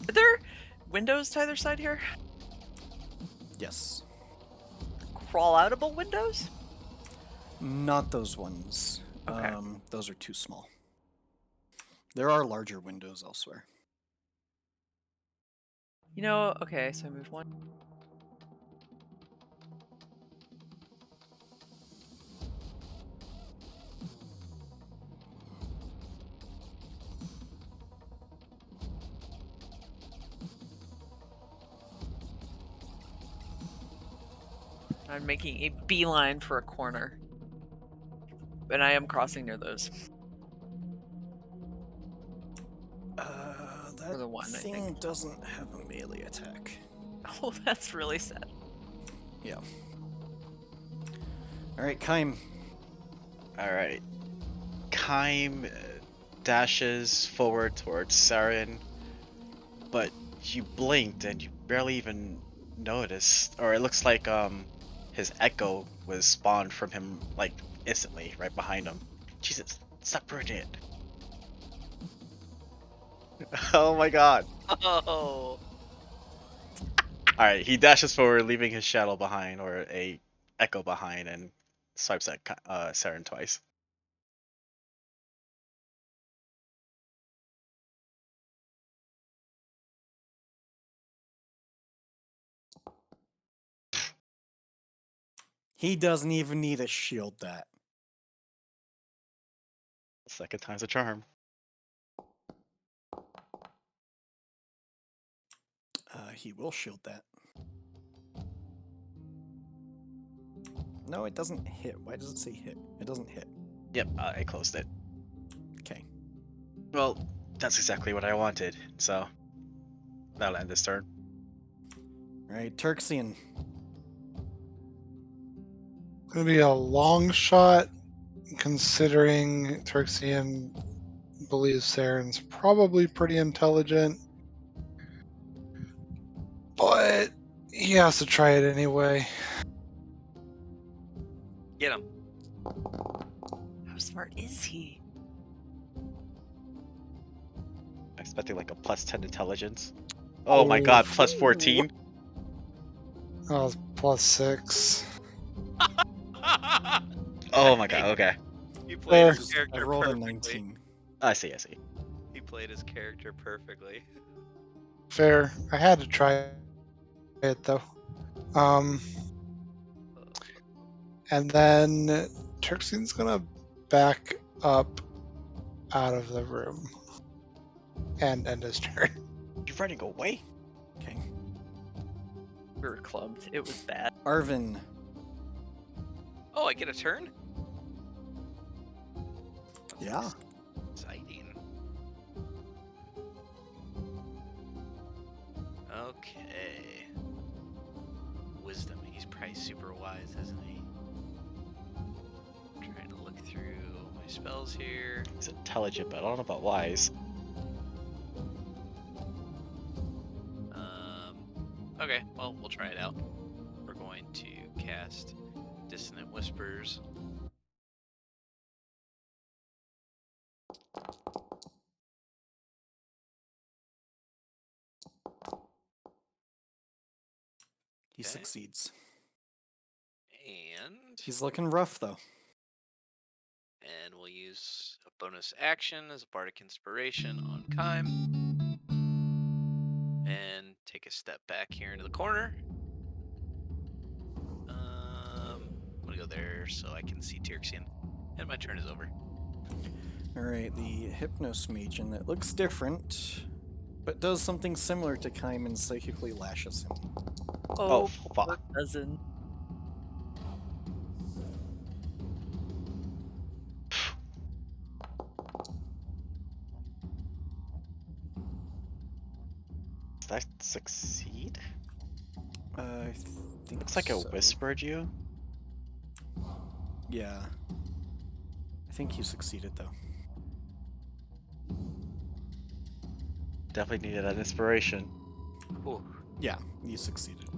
Are there windows to either side here? Yes. Crawl-outable windows? Not those ones. Okay. Those are too small. There are larger windows elsewhere. You know, okay, so I move one. I'm making a beeline for a corner. And I am crossing near those. That the one, I thing think. doesn't have a melee attack. Oh, that's really sad. Yeah. Alright, Kaim. Alright. Kaim dashes forward towards Saren, but you blinked and you barely even noticed, or it looks like his echo was spawned from him like instantly right behind him. Jesus, stop ruining it. Oh my god. Oh. Alright, he dashes forward, leaving his shadow behind, or a echo behind, and swipes at Saren twice. He doesn't even need to shield that. Second time's a charm. He will shield that. No, it doesn't hit. Why does it say hit? It doesn't hit. Yep, I closed it. Okay. Well, that's exactly what I wanted, so that'll end this turn. Alright, Turxian. Gonna be a long shot, considering Turxian believes Saren's probably pretty intelligent. But he has to try it anyway. Get him. How smart is he? Expecting like a +10 intelligence. Oh my god, +14. Oh, +6. Oh my god, okay. He played his I character rolled a perfectly. 19. I see. He played his character perfectly. Fair. I had to try it though. And then Turxian's gonna back up out of the room and end his turn. You're running away? Okay. We were clubbed. It was bad. Arvin. Oh, I get a turn? Yeah. Exciting. Okay. Wisdom. He's probably super wise, isn't he? I'm trying to look through my spells here. He's intelligent, but I don't know about wise. Okay, well, we'll try it out. We're going to cast Dissonant Whispers. He Okay. succeeds. And He's looking rough, though. we'll use a bonus action as a Bardic Inspiration on Kime. And take a step back here into the corner. I'm gonna go there so I can see Tirxian. And my turn is over. Alright, the Hypnos Magian that looks different, but does something similar to Kime and psychically lashes him. Oh, poor fuck. cousin. Does that succeed? I think Looks like it so. whispered you. Yeah. I think you succeeded, though. Definitely needed that inspiration. Ooh. Yeah, you succeeded.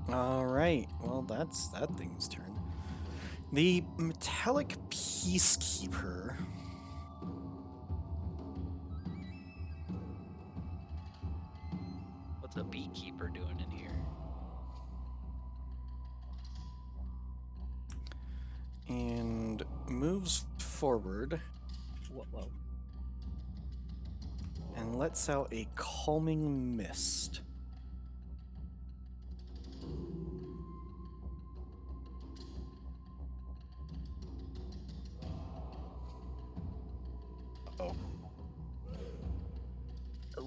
Alright, well, that's that thing's turn. The Metallic Peacekeeper. What's a beekeeper doing in here? And moves forward Whoa. and lets out a calming mist. Oh.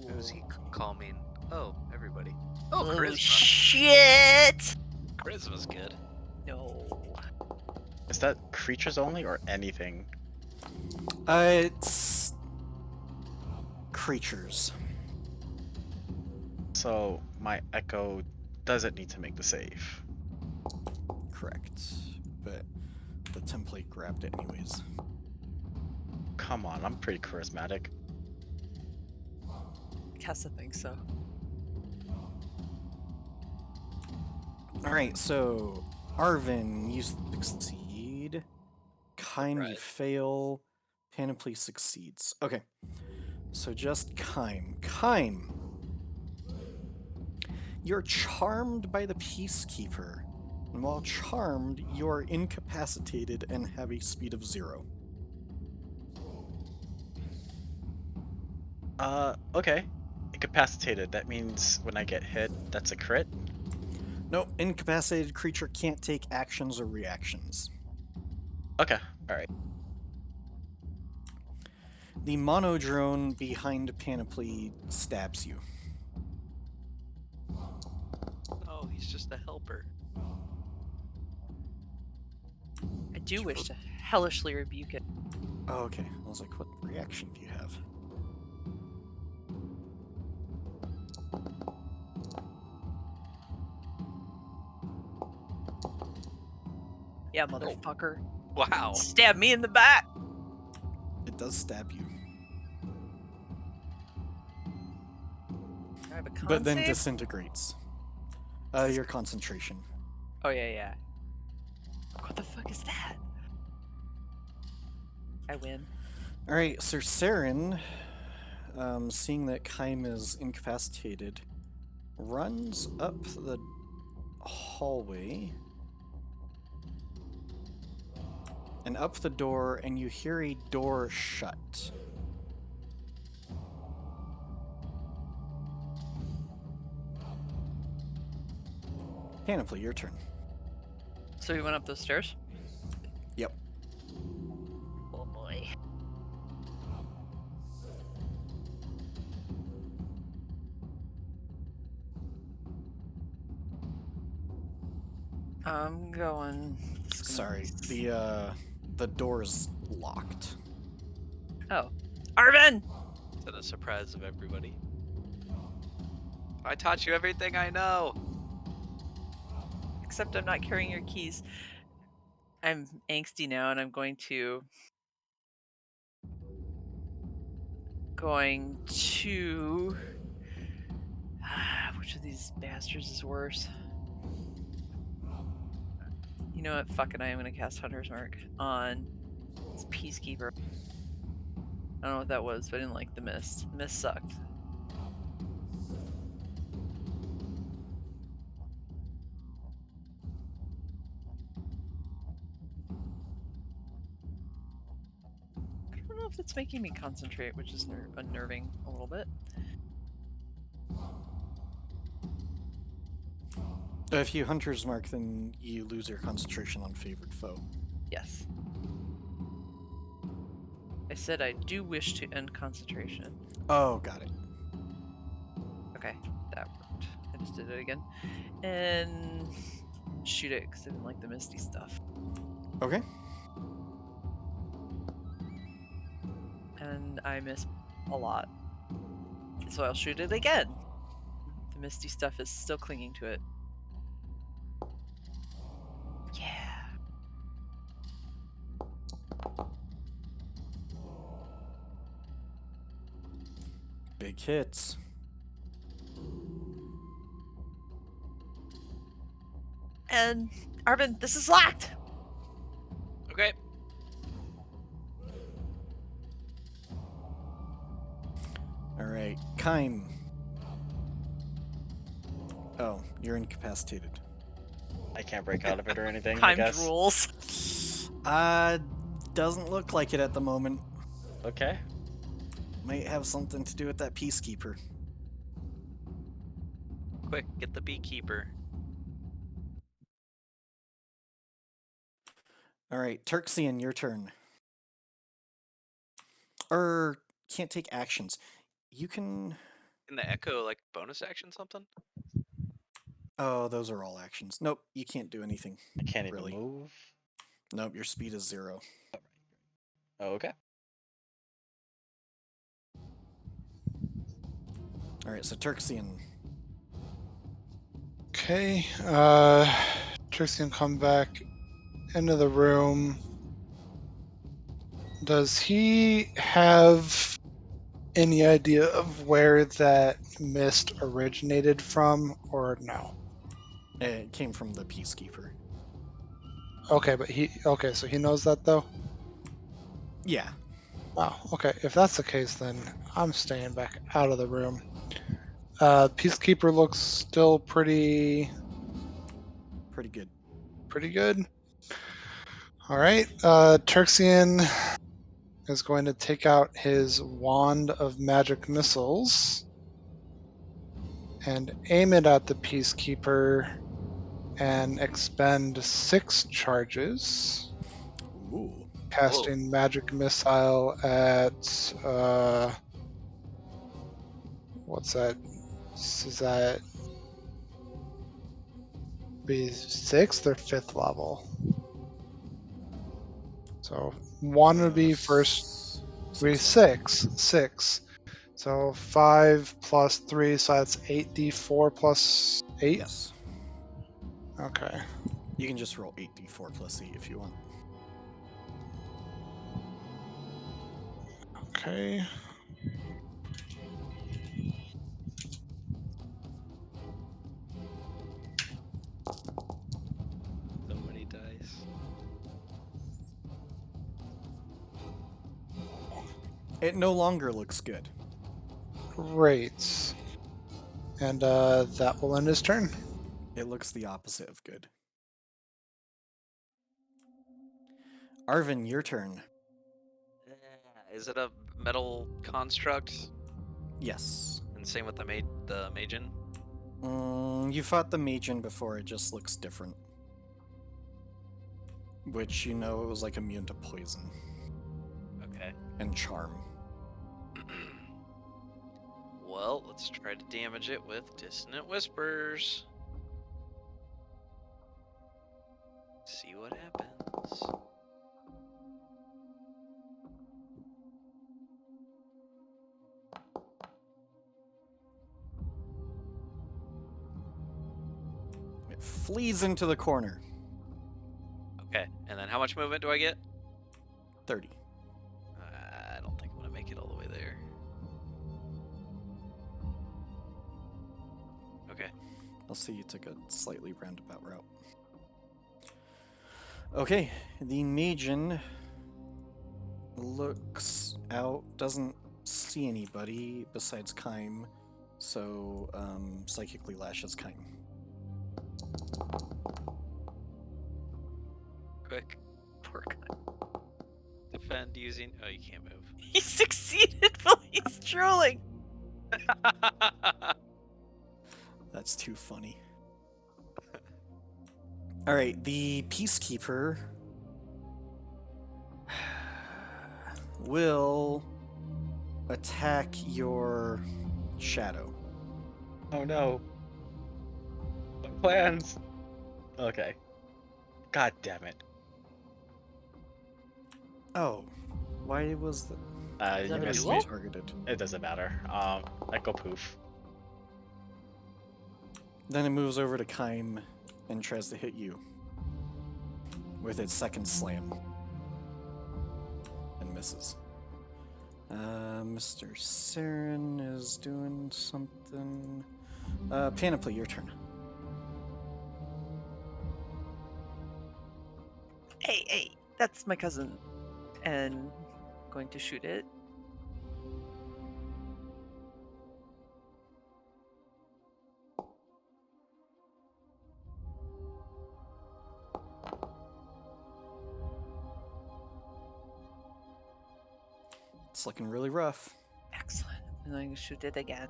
Who's he calming? Oh, everybody. Oh, Oh, Charisma. shit! Charisma's good. No. Is that creatures only or anything? It's creatures. So my echo doesn't need to make the save. Correct. But the template grabbed it anyways. Come on, I'm pretty charismatic. Kessa thinks so. Alright, so Arvin, you succeed. Kime, you Right. fail. Panoply succeeds. Okay. So just Kime. Kime! You're charmed by the Peacekeeper. And while charmed, you are incapacitated and have a speed of 0. Okay. Incapacitated. That means when I get hit, that's a crit? Nope, incapacitated creature can't take actions or reactions. Okay, alright. The monodrone behind Panoply stabs you. Oh, he's just a helper. I do wish to hellishly rebuke it. Oh, okay. I was like, what reaction do you have? Yeah, motherfucker. Wow. Stab me in the back. It does stab you, I have a con but then save? disintegrates. Your concentration. Oh, yeah. What the fuck is that? I win. All right, Sir Saren, seeing that Kaim is incapacitated, runs up the hallway and up the door, and you hear a door shut. Panoply, your turn. So we went up those stairs? Yep. Oh boy. I'm going. Sorry, the door's locked. Oh. Arvin! To the surprise of everybody. I taught you everything I know. Except I'm not carrying your keys. I'm angsty now, and I'm going to which of these bastards is worse? You know what? Fuck it, I am gonna cast Hunter's Mark on this Peacekeeper. I don't know what that was, but I didn't like the mist. The mist sucked. I don't know if it's making me concentrate, which is unnerving a little bit. If you Hunter's Mark, then you lose your concentration on favored foe. Yes. I said I do wish to end concentration. Oh, got it. Okay, that worked. I just did it again. And shoot it, because I didn't like the misty stuff. Okay. And I miss a lot. So I'll shoot it again. The misty stuff is still clinging to it. Yeah. Big hits. And Arvin, this is locked! Okay. All right, Kaim. Oh, you're incapacitated. I can't break out of it or anything, I Time guess. rules. Doesn't look like it at the moment. Okay. Might have something to do with that Peacekeeper. Quick, get the beekeeper. All right, Turxian, your turn. Can't take actions. You can... In the echo, like bonus action something? Oh, those are all actions. Nope, you can't do anything. I can't even Really. move. Nope, your speed is 0. Oh, okay. All right, so Turxian. Okay, Trixie come back into the room. Does he have any idea of where that mist originated from, or no? It came from the Peacekeeper. Okay, so he knows that though? Yeah. Wow, okay, if that's the case, then I'm staying back out of the room. Peacekeeper looks still pretty Pretty good. All right, Turxian is going to take out his wand of magic missiles and aim it at the Peacekeeper and expend 6 charges, Ooh. casting magic missile at what's that? Is that be 6th or 5th level? So one would be first, be 6. So 5 plus 3, so that's 8d4 plus 8. Yes. Okay. You can just roll 8d4 plus 8 if you want. Okay. So many dice. It no longer looks good. Great. And that will end his turn. It looks the opposite of good. Arvin, your turn. Is it a metal construct? Yes. And same with the Majin? You fought the Majin before, it just looks different. Which, you know, it was like immune to poison Okay. and charm. Well, let's try to damage it with Dissonant Whispers. See what happens. It flees into the corner. Okay, and then how much movement do I get? 30. I don't think I'm gonna make it all the way there. Okay. I'll see you took a slightly roundabout route. Okay, the Majin looks out, doesn't see anybody besides Kaim, so psychically lashes Kaim. Quick. Poor guy. Defend using. Oh, you can't move. He succeeded, but he's trolling. That's too funny. Alright, the Peacekeeper will attack your shadow. Oh no. What plans? Okay. God damn it. Oh, why was that? Is You that a missed duel? me. Targeted. It doesn't matter. I go poof. Then it moves over to Kaim and tries to hit you with its second slam. And misses. Mr. Saren is doing something. Panoply, your turn. Hey, that's my cousin. And going to shoot it. It's looking really rough. Excellent. I'm going to shoot it again.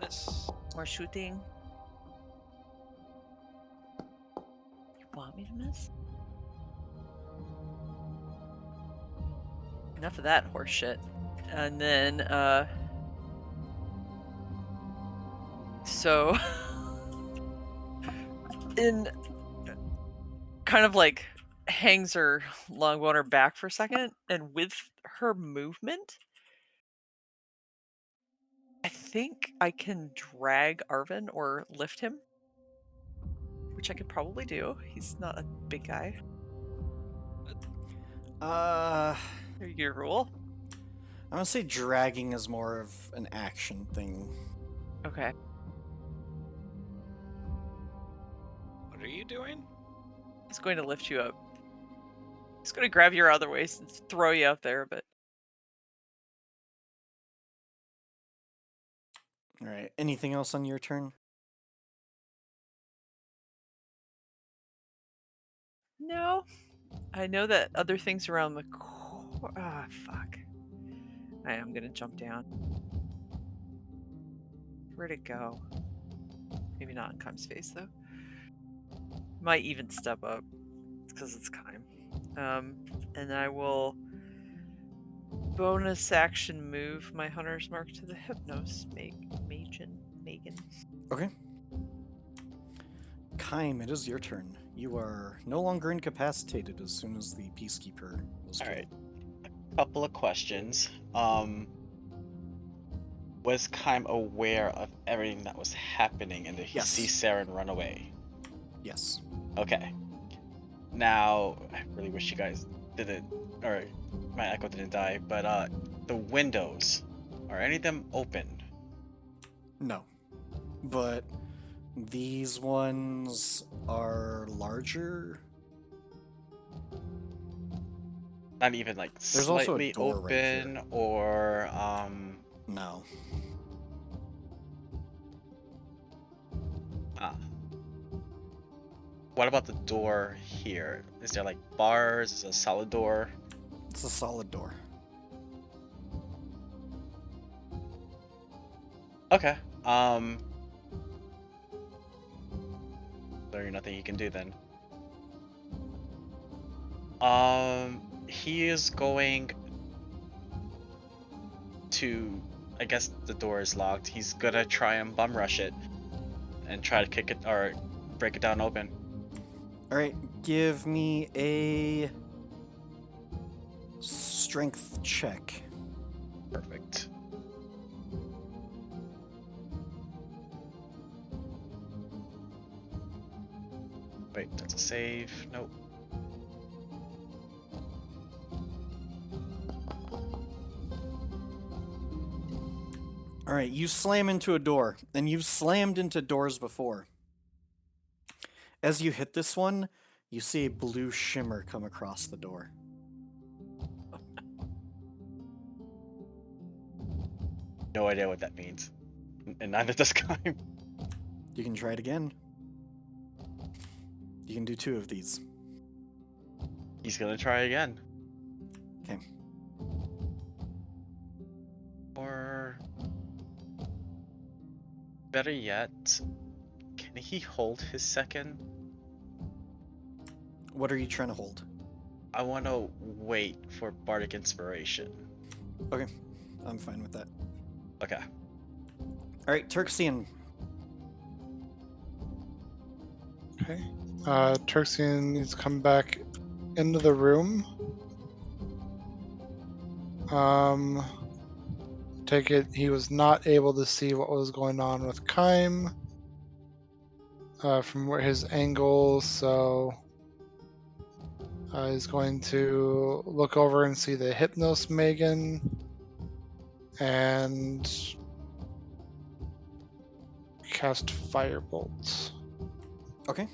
Miss. More shooting. You want me to miss? Enough of that horse shit. And then, so, in kind of like hangs her longbow on her back for a second, and with her movement, I think I can drag Arvin or lift him, which I could probably do. He's not a big guy. Your rule? I'm gonna say dragging is more of an action thing. Okay. What are you doing? He's going to lift you up. He's going to grab your other waist and throw you out there, but Alright, anything else on your turn? no. I know that other things around the ah, fuck. I am going to jump down. Where'd it go? Maybe not in Kaim's face, though. Might even step up. It's because it's Kaim. And I will bonus action move my Hunter's Mark to the Hypnos Megan. Okay. Kaim, it is your turn. You are no longer incapacitated as soon as the Peacekeeper was killed. Alright. A couple of questions. Was Kaim aware of everything that was happening and did he Yes. see Saren run away? Yes. Okay. Now, I really wish you guys didn't, or my echo didn't die, but the windows, are any of them open? No. But these ones are larger. Not even like There's also a slightly door right here. open, or No. ah. What about the door here? Is there like bars? Is it a solid door? It's a solid door. Okay. There's nothing you can do then. He is going to, I guess the door is locked. He's gonna try and bum rush it and try to kick it or break it down open. Alright, give me a strength check. Perfect. Wait, that's a save. Nope. Alright, you slam into a door, and you've slammed into doors before. As you hit this one, you see a blue shimmer come across the door. No idea what that means. And neither does Kime. You can try it again. You can do 2 of these. He's gonna try again. Okay. Or better yet, can he hold his second? What are you trying to hold? I want to wait for Bardic Inspiration. Okay, I'm fine with that. Okay. Alright, Turksian. Okay. Turksian needs to come back into the room. Take it he was not able to see what was going on with Kime from where his angle, so he's going to look over and see the Hypnos Megan and cast Firebolt. Okay.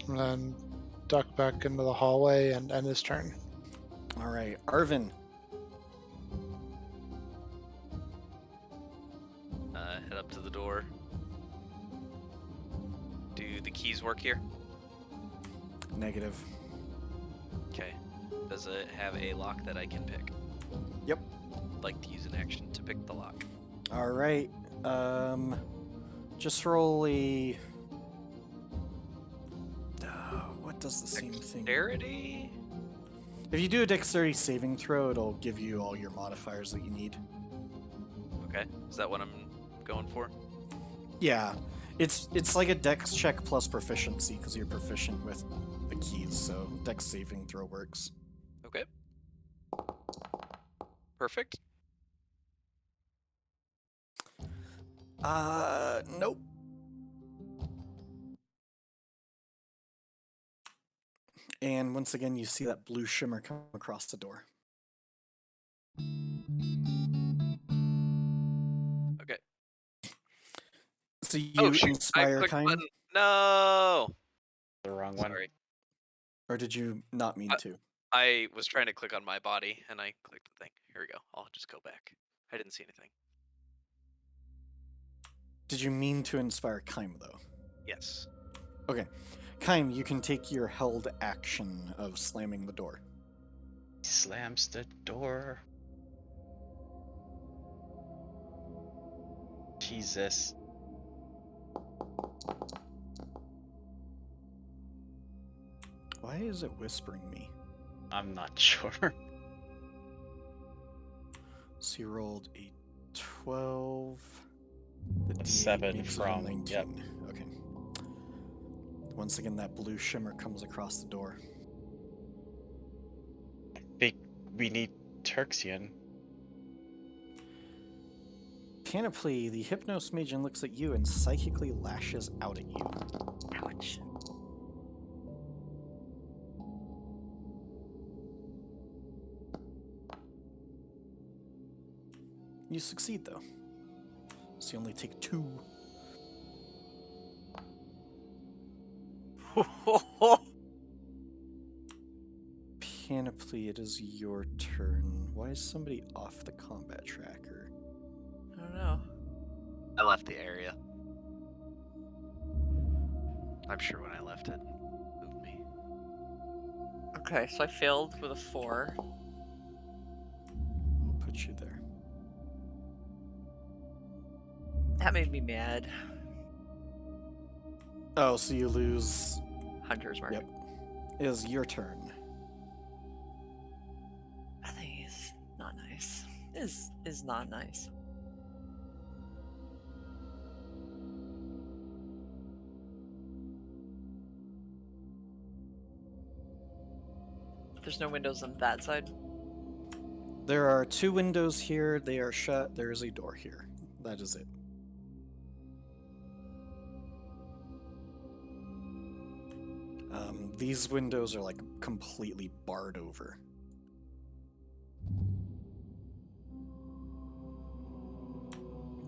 And then duck back into the hallway and end his turn. Alright, Arvin. Head up to the door. Do the keys work here? Negative. Okay. Does it have a lock that I can pick? Yep. I'd like to use an action to pick the lock. Alright, just roll a... what does the same thing? Dexterity? If you do a dexterity saving throw, it'll give you all your modifiers that you need. Okay. Is that what I'm going for? Yeah, it's like a dex check plus proficiency because you're proficient with the keys, so dex saving throw works. Okay. Perfect. Nope. And once again, you see that blue shimmer come across the door. Okay. So you Oh shoot! I inspire clicked the kind, button. No. The wrong one. Sorry. or did you not mean to? I was trying to click on my body and I clicked the thing. Here we go. I'll just go back. I didn't see anything. Did you mean to inspire Kime, though? Yes. Okay. Kime, you can take your held action of slamming the door. He slams the door. Jesus. Why is it whispering me? I'm not sure. So you rolled a 12. The A D8 7 makes it a from- 19. yep. Okay. Once again, that blue shimmer comes across the door. I think we need Turksian. Panoply, the Hypnos Magen looks at you and psychically lashes out at you. Ouch. You succeed, though. So you only take 2. Panoply, it is your turn. Why is somebody off the combat tracker? I don't know. I left the area. I'm sure when I left it moved me. Okay, so I failed with a 4. We'll put you there. That made me mad. Oh, so you lose. Hunter's mark. Yep. It is your turn. I think it's not nice. Is not nice. There's no windows on that side. There are 2 windows here. They are shut. There is a door here. That is it. These windows are like completely barred over.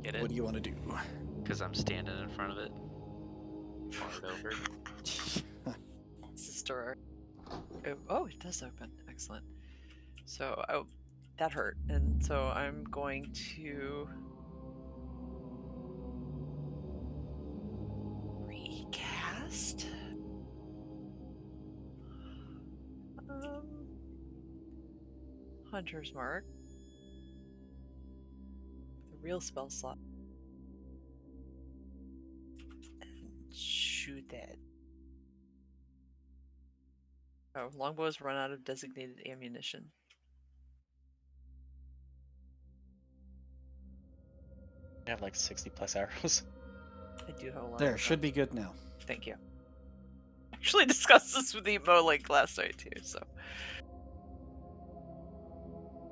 Get it? What do you want to do? Because I'm standing in front of it. Barred over. It's a store. Oh, it does open. Excellent. So, oh, that hurt. And so I'm going to recast. Hunter's Mark. The real spell slot. And shoot that. Oh, longbows run out of designated ammunition. I have like 60 plus arrows. I do have a lot. There, of should be good now. Thank you. Actually discussed this with Emo like last night too, so.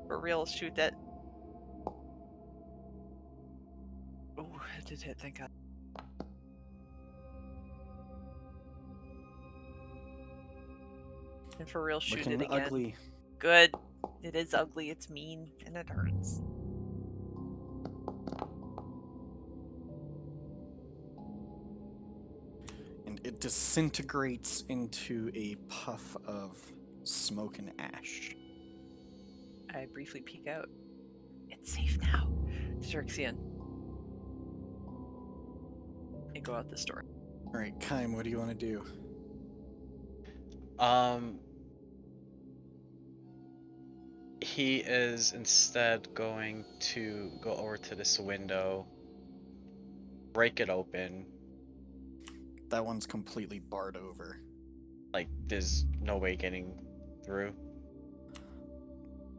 For real, shoot that. Oh, it did hit, thank God. And for real, shoot Looking it again. ugly. Good. It is ugly, it's mean, and it hurts. And it disintegrates into a puff of smoke and ash. I briefly peek out. It's safe now. Xerxian. And go out this door. Alright, Kaim, what do you want to do? He is instead going to go over to this window, break it open. That one's completely barred over. Like, there's no way getting through.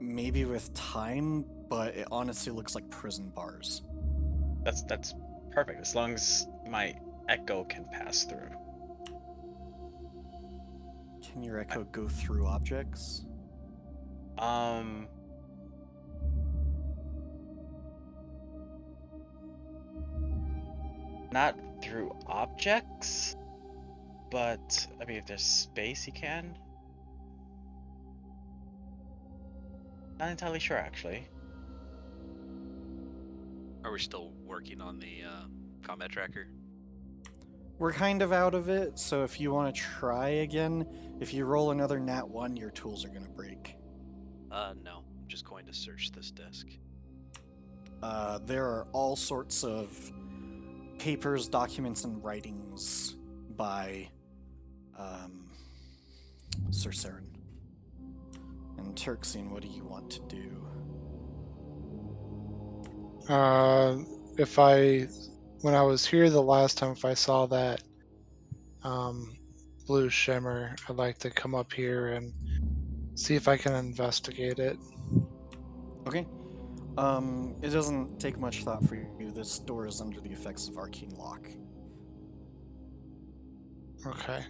Maybe with time, but it honestly looks like prison bars. That's perfect, as long as my echo can pass through. Can your echo go through objects? Not through objects, but I mean, if there's space, he can. Not entirely sure, actually. Are we still working on the combat tracker? We're kind of out of it, so if you want to try again, if you roll another nat 1, your tools are going to break. No. I'm just going to search this desk. There are all sorts of papers, documents, and writings by Sir Saren. And Turksine, what do you want to do? When I was here the last time, if I saw that blue shimmer, I'd like to come up here and see if I can investigate it. Okay. It doesn't take much thought for you. This door is under the effects of arcane lock. Okay.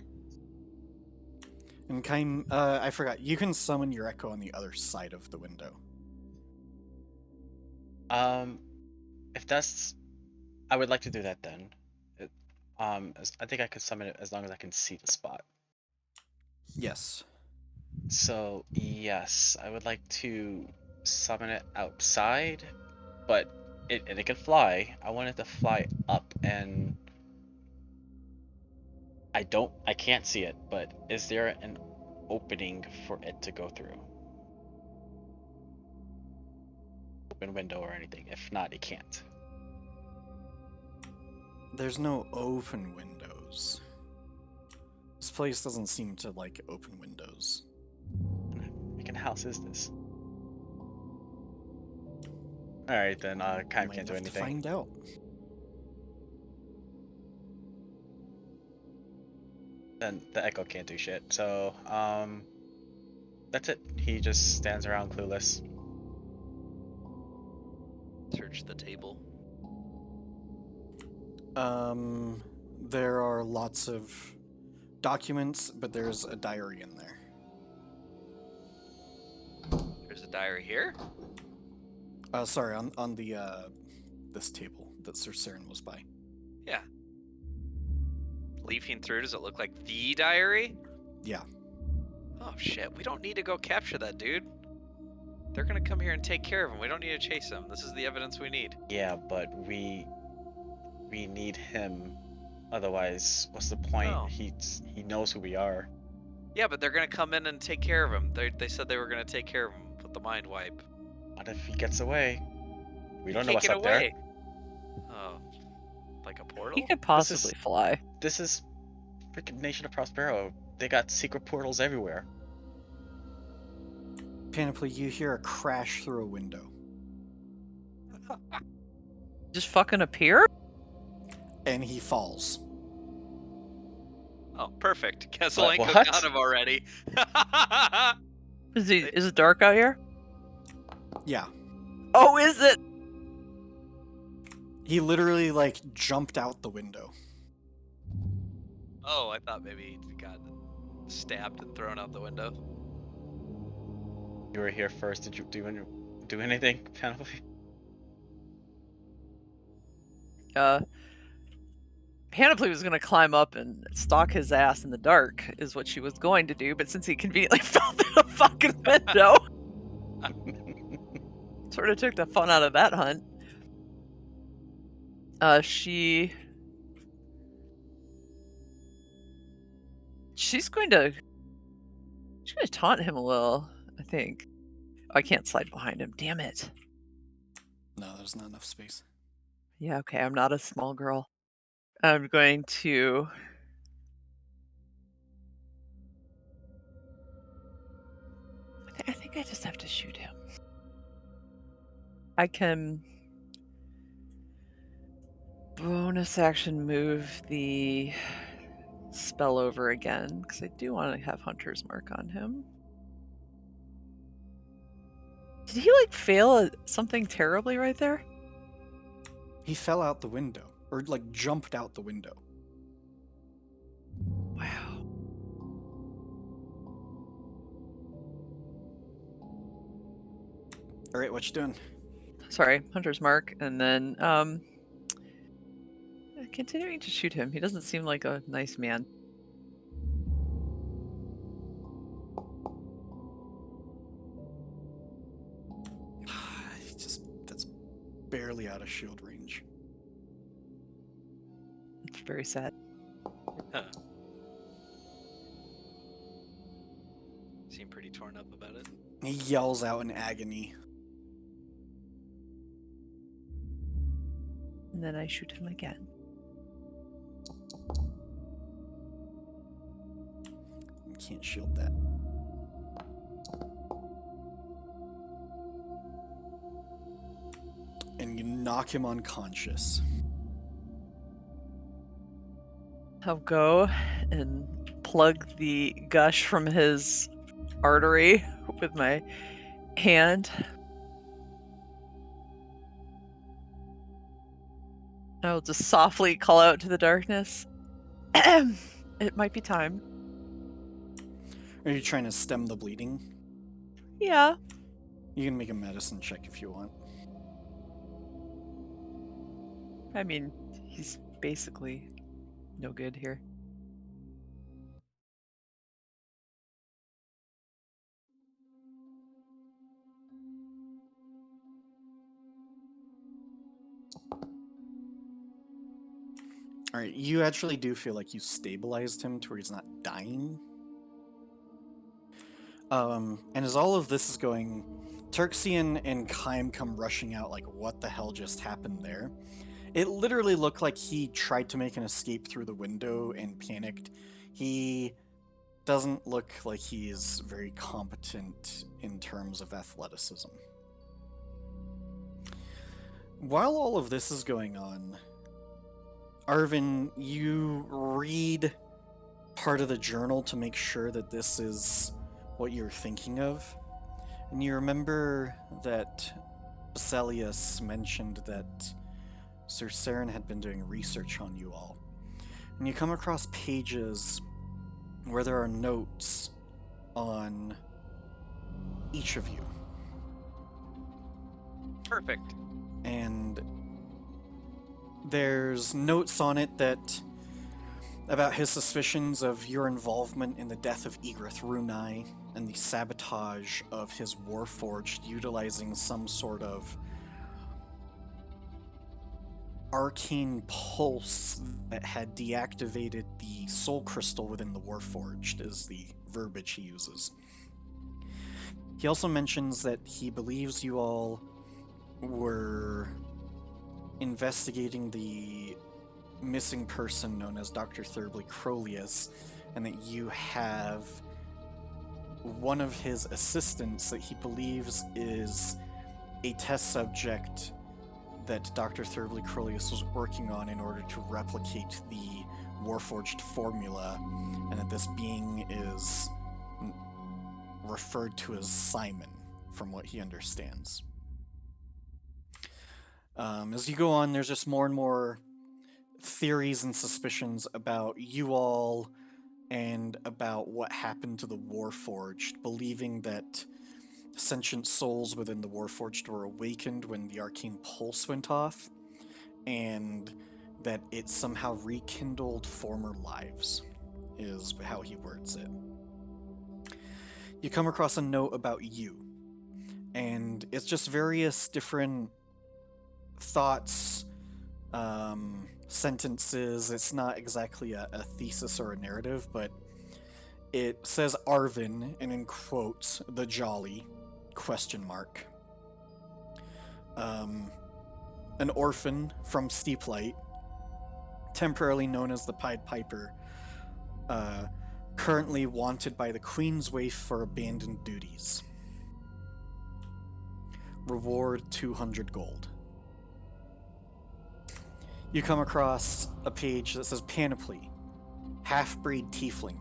And Kaim, I forgot, you can summon your echo on the other side of the window. If that's, I would like to do that then. I think I could summon it as long as I can see the spot. Yes. So yes, I would like to summon it outside, but it can fly. I want it to fly up, and I can't see it, but is there an opening for it to go through? Open window or anything. If not, it can't. There's no open windows. This place doesn't seem to like open windows. What kind of house is this? Alright then, Kaim Might can't do have to anything. find out. Then the Echo can't do shit. So, that's it. He just stands around clueless. Search the table. There are lots of documents, but there's a diary in there. There's a diary here. Sorry, on the this table that Sir Saren was by. Yeah. Leafing through, does it look like the diary? Yeah. Oh shit, we don't need to go capture that dude. They're gonna come here and take care of him. We don't need to chase him. This is the evidence we need. Yeah, but we need him. Otherwise, what's the point? Oh. He knows who we are. Yeah, but they're gonna come in and take care of him. They said they were gonna take care of him with the mind wipe. What if he gets away? We don't know Take what's it up there. away. Oh, like a portal? He could possibly fly. This is freaking Nation of Prospero. They got secret portals everywhere. Panoply, you hear a crash through a window. Just fucking appear? And he falls. Oh, perfect. What? Kesselenko What? got him already. Is it dark out here? Yeah. Oh, is it? He literally, like, jumped out the window. Oh, I thought maybe he got stabbed and thrown out the window. You were here first. Did you do anything, Penelope? Panoply was going to climb up and stalk his ass in the dark, is what she was going to do, but since he conveniently fell through the fucking window, sort of took the fun out of that hunt. She's going to taunt him a little, I think. Oh, I can't slide behind him. Damn it. No, there's not enough space. Yeah, okay, I'm not a small girl. I'm going to... I think I just have to shoot him. I can bonus action move the spell over again, because I do want to have Hunter's Mark on him. Did he, like, fail at something terribly right there? He fell out the window. Or, like, jumped out the window. Wow. Alright, what you doing? Sorry, Hunter's Mark, and then, continuing to shoot him. He doesn't seem like a nice man. That's barely out of shield range. It's very sad. Huh. Seem pretty torn up about it. He yells out in agony. And then I shoot him again. You can't shield that. And you knock him unconscious. I'll go and plug the gush from his artery with my hand. I will just softly call out to the darkness. It might be time. Are you trying to stem the bleeding? Yeah. You can make a medicine check if you want. I mean, he's basically no good here. All right, you actually do feel like you stabilized him to where he's not dying. And as all of this is going, Turxian and Kime come rushing out like, what the hell just happened there? It literally looked like he tried to make an escape through the window and panicked. He doesn't look like he's very competent in terms of athleticism. While all of this is going on, Arvin, you read part of the journal to make sure that this is what you're thinking of. And you remember that Basilius mentioned that Sir Saren had been doing research on you all. And you come across pages where there are notes on each of you. Perfect. And there's notes on it that about his suspicions of your involvement in the death of Egrith Runai and the sabotage of his Warforged utilizing some sort of arcane pulse that had deactivated the soul crystal within the Warforged, is the verbiage he uses. He also mentions that he believes you all were investigating the missing person known as Dr. Thurbly Crolius, and that you have one of his assistants that he believes is a test subject that Dr. Thurbly Crolius was working on in order to replicate the Warforged formula, and that this being is referred to as Simon, from what he understands. As you go on, there's just more and more theories and suspicions about you all and about what happened to the Warforged, believing that sentient souls within the Warforged were awakened when the arcane pulse went off, and that it somehow rekindled former lives, is how he words it. You come across a note about you, and it's just various different thoughts, sentences. It's not exactly a thesis or a narrative, but it says Arvin, and in quotes, the Jolly, question mark. An orphan from Steeplight, temporarily known as the Pied Piper, currently wanted by the Queen's Waif for abandoned duties. Reward 200 gold. You come across a page that says Panoply, half-breed tiefling.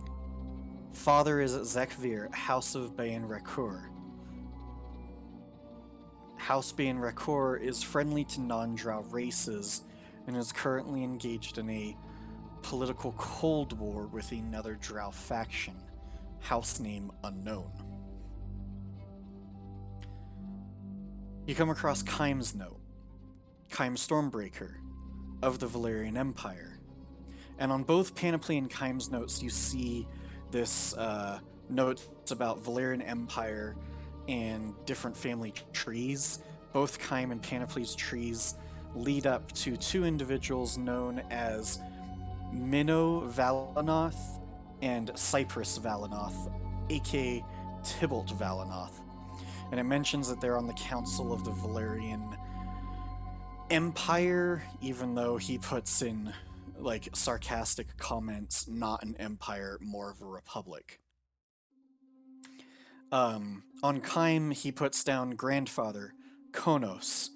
Father is JACQUIER, House of Bain Racour. House Bain Racour is friendly to non-Drow races and is currently engaged in a political cold war with another Drow faction, house name unknown. You come across Kime's note, Kime Stormbreaker, of the Valyrian Empire. And on both Panoply and Kime's notes, you see this notes about Valyrian Empire and different family trees. Both Kime and Panoply's trees lead up to two individuals known as Minnow Valanoth and Cypress Valanoth, aka Thibaud Valanoth. And it mentions that they're on the council of the Valyrian Empire, even though he puts in like sarcastic comments, not an empire, more of a republic. On Kime, he puts down grandfather, Konos,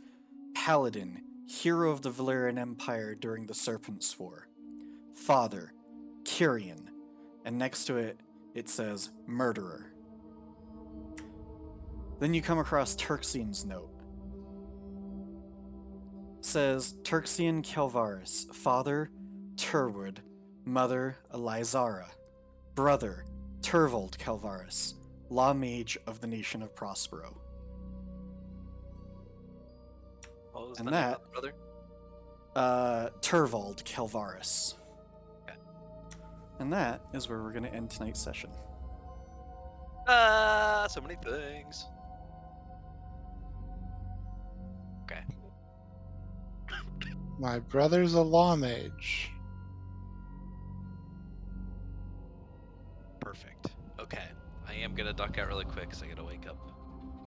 paladin, hero of the Valyrian Empire during the Serpent's War. Father, Kyrian, and next to it, it says murderer. Then you come across Turxian's note. It says Turxian Kelvaris, father, Turwood, mother, Elizara, brother, Turvold Kelvaris, law mage of the nation of Prospero. What was And the name that- of the brother? Turvald Kelvaris. Okay. And that is where we're going to end tonight's session. So many things. Okay. My brother's a law mage. Perfect. Okay. I am gonna duck out really quick because I gotta wake up